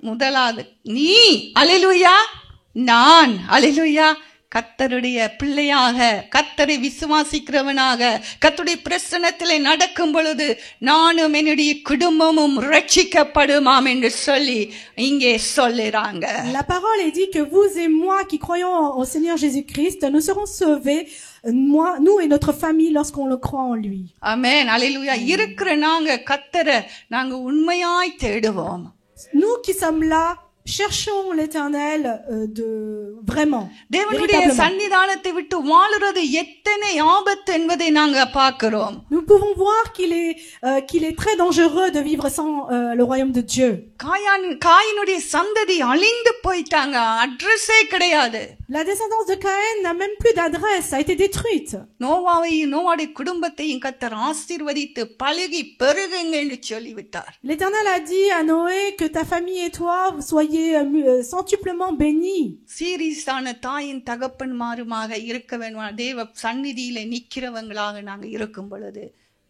Speaker 1: முதலாவது நீ, ஹல்லேலூயா, நான், ஹல்லேலூயா, கர்த்தருடைய பிள்ளையாக, கர்த்தரை விசுவாசிக்கிறவனாக, கர்த்தருடைய பிரசன்னத்திலே நடக்கும் பொழுது நானும் என்னுடைய குடும்பமும் ரட்சிக்கப்படுமாம் என்று சொல்லி இங்கே சொல்லுறாங்க.
Speaker 2: La parole est dit que vous et moi qui croyons au Seigneur Jésus-Christ, nous serons sauvés, nous et notre famille, lorsqu'on le croit en lui.
Speaker 1: ஆமென். ஹல்லேலூயா. இருக்கிற நாங்க கர்த்தரை நாங்க உண்மையாய் தேடுவோம்.
Speaker 2: Nous qui sommes là, cherchons l'Éternel de vraiment.
Speaker 1: தேவனுடைய சன்னிதானத்தை விட்டு வாழுறது எத்தனை ஆபத்து என்பதை நாங்க பார்க்கிறோம்.
Speaker 2: Nous pouvons voir qu'il est très dangereux de vivre sans le royaume de Dieu.
Speaker 1: காயினுடைய சந்ததி அழிந்து போயிட்டாங்க, அட்ரஸே கிடையாது.
Speaker 2: La descendance de Caïn n'a même plus d'adresse, a été détruite.
Speaker 1: நோவாவுடைய குடும்பத்தையும் கர்த்தர் ஆசீர்வதித்து பலுகி பெருகுங்க என்று சொல்லிவிட்டார்.
Speaker 2: L'Éternel a dit à Noé que ta famille et toi soyez centuplement bénis.
Speaker 1: சீரியஸான தாயின் தகப்பன்மாருமாக இருக்க வேண்டும். தேவ சந்நிதியில நிக்கிறவங்களாக நாங்க இருக்கும் பொழுது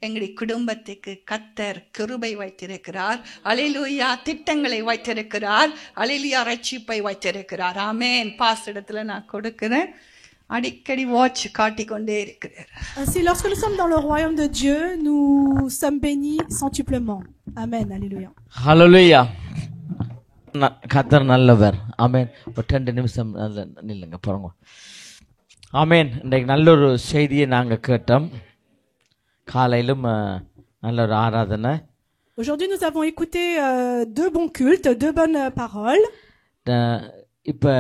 Speaker 1: எங்களுடைய குடும்பத்துக்கு கர்த்தர் கிருபை வைத்திருக்கிறார். அல்லேலூயா. திட்டங்களை வைத்திருக்கிறார். அல்லேலூயா. ரட்சிப்பை வைத்திருக்கிறார். ஆமென். பாஸ் இடத்துல நான் கொடுக்கிறேன். அடிக்கடி வாட்ச் காட்டிக்கொண்டே இருக்கிறார்.
Speaker 2: Ainsi, lorsque nous sommes dans le royaume de Dieu, nous sommes bénis centuplement. Amen. Alléluia.
Speaker 5: ஹல்லேலூயா. கர்த்தர் நல்லவர். ஆமென். ஒரு 2 நிமிஷம் நில்லுங்க பாருங்க. ஆமென். இன்றைக்கு நல்ல ஒரு செய்தியை நாங்கள் கேட்டோம். காலையிலும் நல்ல ஒரு ஆராதனை.
Speaker 2: Aujourd'hui, nous avons écouté 2 bons cultes, 2 bonnes paroles.
Speaker 5: இப்போ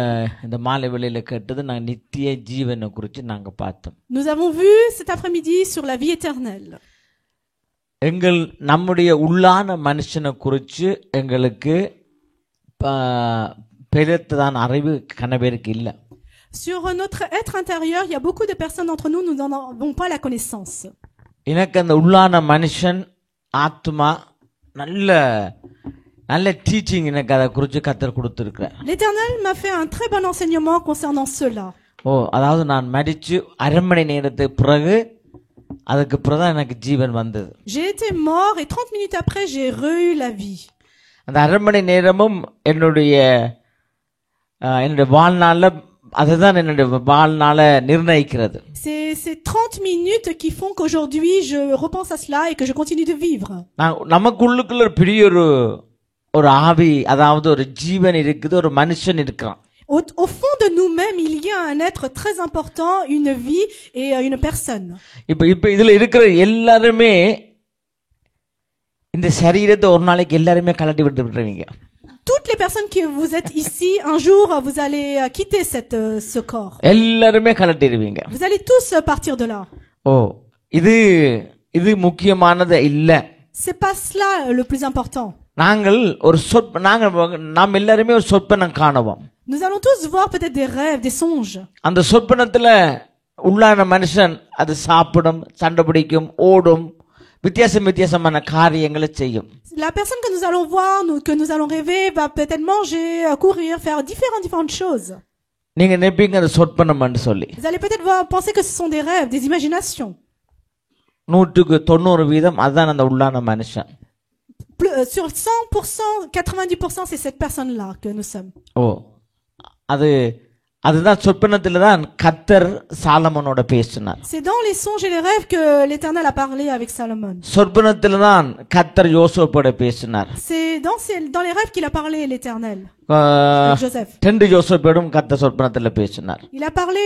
Speaker 5: இந்த மாலை வேளையில கேட்டது நாங்கள் நித்திய ஜீவனை குறித்து நாங்கள் பார்த்தோம்.
Speaker 2: Nous avons vu cet après-midi sur la vie éternelle.
Speaker 5: நம்முடைய உள்ளான மனுஷனை குறித்து எங்களுக்கு பெருத்ததான அறிவு கனவேருக்கு இல்லை.
Speaker 2: Sur notre être intérieur, il y a beaucoup de personnes d'entre nous, nous n'en avons pas la connaissance.
Speaker 5: எனக்கு அந்த உள்ளான மனுஷன் ஆத்மா நல்ல நல்ல டீச்சிங் எனக்கு அதை குறித்து கர்த்தர் கொடுத்திருக்கிறார்.
Speaker 2: L'Éternel m'a fait un très bon enseignement concernant cela.
Speaker 5: அதாவது நான் மரிச்சு 1/2 மணி நேரத்துக்கு பிறகு அதுக்கு பிறகு எனக்கு ஜீவன் வந்தது.
Speaker 2: J'ai été mort et 30 minutes après j'ai eu la vie.
Speaker 5: அந்த 1/2 மணி நேரமும் என்னுடைய வாழ்நாள்ல அதுதான் என்னுடைய வாழ்நாளை நிர்ணயிக்கிறது.
Speaker 2: C'est 30 minutes qui font qu'aujourd'hui je repense à cela et que je continue de vivre.
Speaker 5: நமக்குள்ளுக்குள்ள ஒரு பெரிய ஒரு ஆவி, அதாவது ஒரு ஜீவன் இருக்குது, ஒரு மனுஷன் இருக்கிறான்.
Speaker 2: Au fond de nous-mêmes, il y a un être très important, une vie et une personne.
Speaker 5: இப்ப இதுல இருக்கிற எல்லாருமே இந்த சரீரத்தை ஒரு நாளைக்கு எல்லாருமே கலட்டி விட்டுருவீங்க.
Speaker 2: Toutes les personnes qui vous êtes ici, un jour vous allez quitter ce corps.
Speaker 5: எல்லாருமே கலட்டிடுவீங்க.
Speaker 2: Vous allez tous partir de là.
Speaker 5: இது முக்கியமானது இல்ல.
Speaker 2: C'est pas cela le plus important.
Speaker 5: நாம் எல்லாருமே ஒரு சொப்பனம் காணுவோம்.
Speaker 2: Nous allons tous voir peut-être des rêves, des songes.
Speaker 5: அந்த சொப்பனத்துல உள்ளான மனுஷன் அது சாப்பிடும், சண்டை பிடிக்கும், ஓடும், வித்தியாசமான காரியங்களை செய்யும்.
Speaker 2: La personne que nous allons voir, que nous allons rêver, va peut-être manger, courir, faire différentes choses.
Speaker 5: நீங்க நினைப்பீங்க அது சொப்பனம்னு சொல்லி.
Speaker 2: Vous allez peut-être penser que ce sont des rêves, des imaginations.
Speaker 5: 100% அதான் அந்த உள்ளான மனுஷன்.
Speaker 2: Sur 100%, 90%, c'est cette personne-là que nous sommes.
Speaker 5: அதுதான் சொப்பனத்துல தான் கர்த்தர் சாலமோனோட பேசினார்.
Speaker 2: C'est dans les songes et les rêves que l'Éternel a parlé avec Salomon.
Speaker 5: சொப்பனத்துல தான் கர்த்தர் யோசேப்போட பேசினார்.
Speaker 2: C'est dans les rêves qu'il a parlé l'Éternel avec Joseph.
Speaker 5: 2 யோசேப்போடும் கர்த்தர் சொப்பனத்துல பேசினார்.
Speaker 2: Il a parlé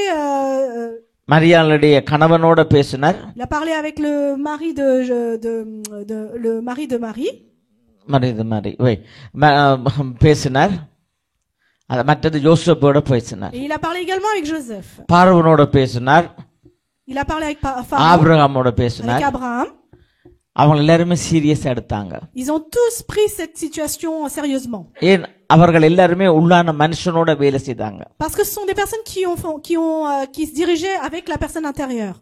Speaker 5: மரியாளுடைய கணவனோட பேசினார்.
Speaker 2: Il a parlé avec le mari de Marie.
Speaker 5: பேசினார். மற்றது யோசேப்போட பேசினார்.
Speaker 2: Et il a parlé également avec Joseph.
Speaker 5: பார்வோனோட பேசினார்.
Speaker 2: Il a parlé avec Pharaon,
Speaker 5: ஆபிரகாமோட
Speaker 2: avec
Speaker 5: பேசினார்.
Speaker 2: Abraham.
Speaker 5: அவங்க எல்லாருமே சீரியஸ் எடுத்தாங்க.
Speaker 2: Ils ont tous pris cette situation sérieusement.
Speaker 5: ஏன் அவர்கள் எல்லாருமே உள்ளான மனுஷனோட வேலை செய்தாங்க.
Speaker 2: Parce que ce sont des personnes qui se dirigeaient avec la personne intérieure.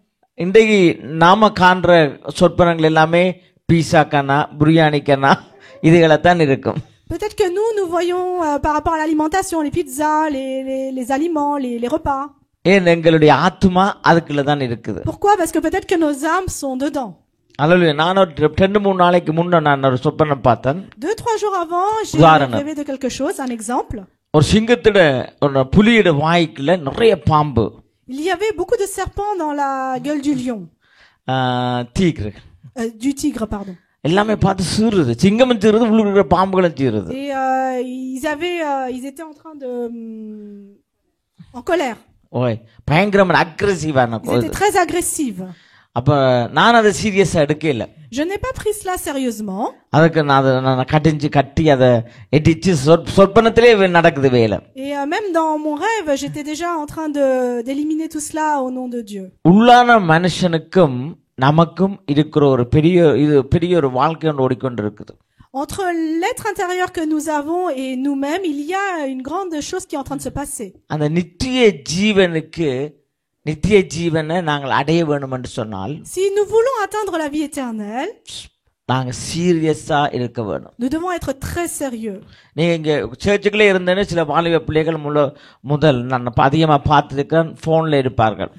Speaker 5: இன்றைக்கு நாம காண்ற சொற்பனங்கள் எல்லாமே பீஸா கண்ணா பிரியாணி கண்ணா இதுகளைத்தான் இருக்கும்.
Speaker 2: Peut-être que nous voyons par rapport à l'alimentation, les pizzas, les aliments, les repas.
Speaker 5: ஏன் எங்களுடைய ஆத்துமா அதுக்குள்ள தான் இருக்குது.
Speaker 2: Pourquoi? Parce que peut-être que nos âmes sont dedans.
Speaker 5: அல்லேலூயா. நான் ஒரு 2-3 நாளைக்கு முன்ன நான் ஒரு சொப்பனம் பார்த்தேன்.
Speaker 2: 2-3 jours avant, j'ai rêvé de quelque chose, un exemple.
Speaker 5: ஒரு சிங்கத்தோட ஒரு புலியோட வாய்க்குள்ள நிறைய பாம்பு.
Speaker 2: Il y avait beaucoup de serpents dans la gueule du lion. Du tigre, pardon.
Speaker 5: எல்லாமே பார்த்து சீறுது. சிங்கமும் சீறுது, உள்ள இருக்கிற பாம்புகளும் சீறுது.
Speaker 2: Et ils étaient en train de en colère.
Speaker 5: ஓய், பயங்கரமான அக்ரெசிவான
Speaker 2: Ils étaient très agressifs.
Speaker 5: அப்ப நான் அதை சீரியஸா எடுக்கல.
Speaker 2: Je n'ai pas pris cela sérieusement.
Speaker 5: அதுக்கு நான் கட்டி அதை எடிச்சு சொற்பனத்திலே நடக்குது வேலை.
Speaker 2: Et même dans mon rêve, j'étais déjà en train d'éliminer tout cela au nom de Dieu.
Speaker 5: உள்ளான மனுஷனுக்கும் நமக்கும் இருக்கிற ஒரு பெரிய ஒரு வாழ்க்கை ஓடிக்கொண்டு இருக்குது.
Speaker 2: Entre l'être intérieur que nous avons et nous-mêmes, il y a une grande chose qui est en train de se passer.
Speaker 5: அந்த நித்திய ஜீவனுக்கு நித்திய ஜீவனை நாங்கள் அடைய வேண்டும் என்று சொன்னால்,
Speaker 2: Si nous voulons atteindre la vie éternelle,
Speaker 5: நாங்க சீரியஸா இருக்க வேணும்.
Speaker 2: nous devons être très sérieux.
Speaker 5: நீங்க இங்க சர்ச்சுக்குள்ளே இருந்தேன்னு சில வாலிப பிள்ளைகள் முதல் நான் அதிகமா பார்த்திருக்கேன், போன்ல இருப்பார்கள்.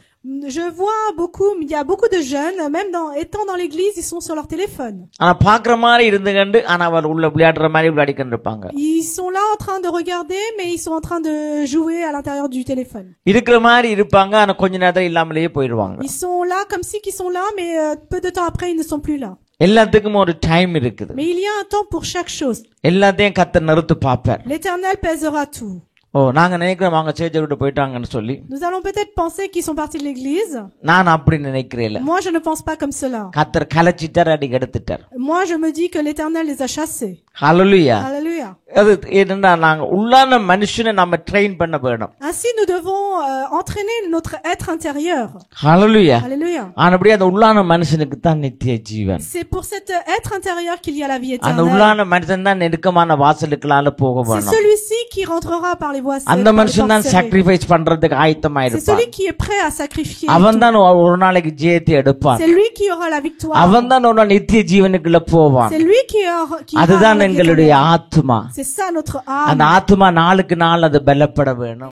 Speaker 2: Je vois beaucoup, il y a beaucoup de jeunes, même étant dans l'église, ils sont sur leur téléphone.
Speaker 5: ஆனா பாக்குற மாதிரி இருந்துகண்டு ஆனா அவர் உள்ள விளையாடுற மாதிரி விளையாடிக்கிட்டு இருப்பாங்க.
Speaker 2: Ils sont là en train de regarder, mais ils sont en train de jouer à l'intérieur du téléphone.
Speaker 5: இருக்கிற மாதிரி இருப்பாங்க, ஆனா கொஞ்ச நேரத்துல இல்லாமலேயே போயிடுவாங்க.
Speaker 2: Ils sont là comme si qu'ils sont là, mais peu de temps après, ils ne sont plus là.
Speaker 5: எல்லாத்துக்கும் ஒரு டைம் இருக்குது.
Speaker 2: Mais il y a un temps pour chaque chose.
Speaker 5: எல்லாத்தையும் கர்த்தர் நிறுத்து பாப்பார்.
Speaker 2: L'Éternel pèsera tout.
Speaker 5: நாங்க நினைக்கிறோம் அவங்க சேர்ச்சை விட்டு போயிட்டாங்கன்னு சொல்லி.
Speaker 2: Nous allons peut-être penser qu'ils sont partis de l'église.
Speaker 5: நான் அப்படி நினைக்கிறேன்.
Speaker 2: Moi, je ne pense pas comme cela.
Speaker 5: கர்த்தர் கலச்சிட்டார், அடி எடுத்துட்டார்.
Speaker 2: Moi, je me dis que l'Éternel les a chassés.
Speaker 5: Hallelujah.
Speaker 2: Alléluia.
Speaker 5: அது என்னன்னா நாங்க உள்ளான மனுஷனை நாம ட்ரெயின் பண்ண வேணும்.
Speaker 2: Ainsi, nous devons entraîner notre être intérieur.
Speaker 5: ஹல்லேலூயா.
Speaker 2: Alléluia.
Speaker 5: ஆனபடி அந்த உள்ளான மனுஷனுக்கு தான் நித்திய ஜீவன்.
Speaker 2: C'est pour cet être intérieur qu'il y a la vie
Speaker 5: அந்த
Speaker 2: éternelle.
Speaker 5: உள்ளான மனுஷன் தான் நெருக்கமான வாசலுக்குள்ளால போக
Speaker 2: C'est
Speaker 5: வேணும்.
Speaker 2: celui-ci qui rentrera par les voies
Speaker 5: அந்த மனுஷன் தான் சாக்ரிஃபைஸ் பண்றதுக்கு ஆயத்தமா
Speaker 2: C'est
Speaker 5: இருப்பான்.
Speaker 2: celui qui est prêt à sacrifier.
Speaker 5: அவன் தான் ஒரு நாளைக்கு ஜெயத்தை எடுப்பான்.
Speaker 2: C'est lui qui aura la victoire.
Speaker 5: அவன் தான் ஒரு நாள் நித்திய ஜீவனுக்குள்ள போவான்.
Speaker 2: C'est lui qui
Speaker 5: அதுதான்
Speaker 2: aura la vie
Speaker 5: எங்களுடைய
Speaker 2: éternelle.
Speaker 5: ஆத்துமா.
Speaker 2: C'est ça notre
Speaker 5: அந்த
Speaker 2: âme.
Speaker 5: ஆத்துமா நாளுக்கு நாள் அது பலப்பட வேணும்.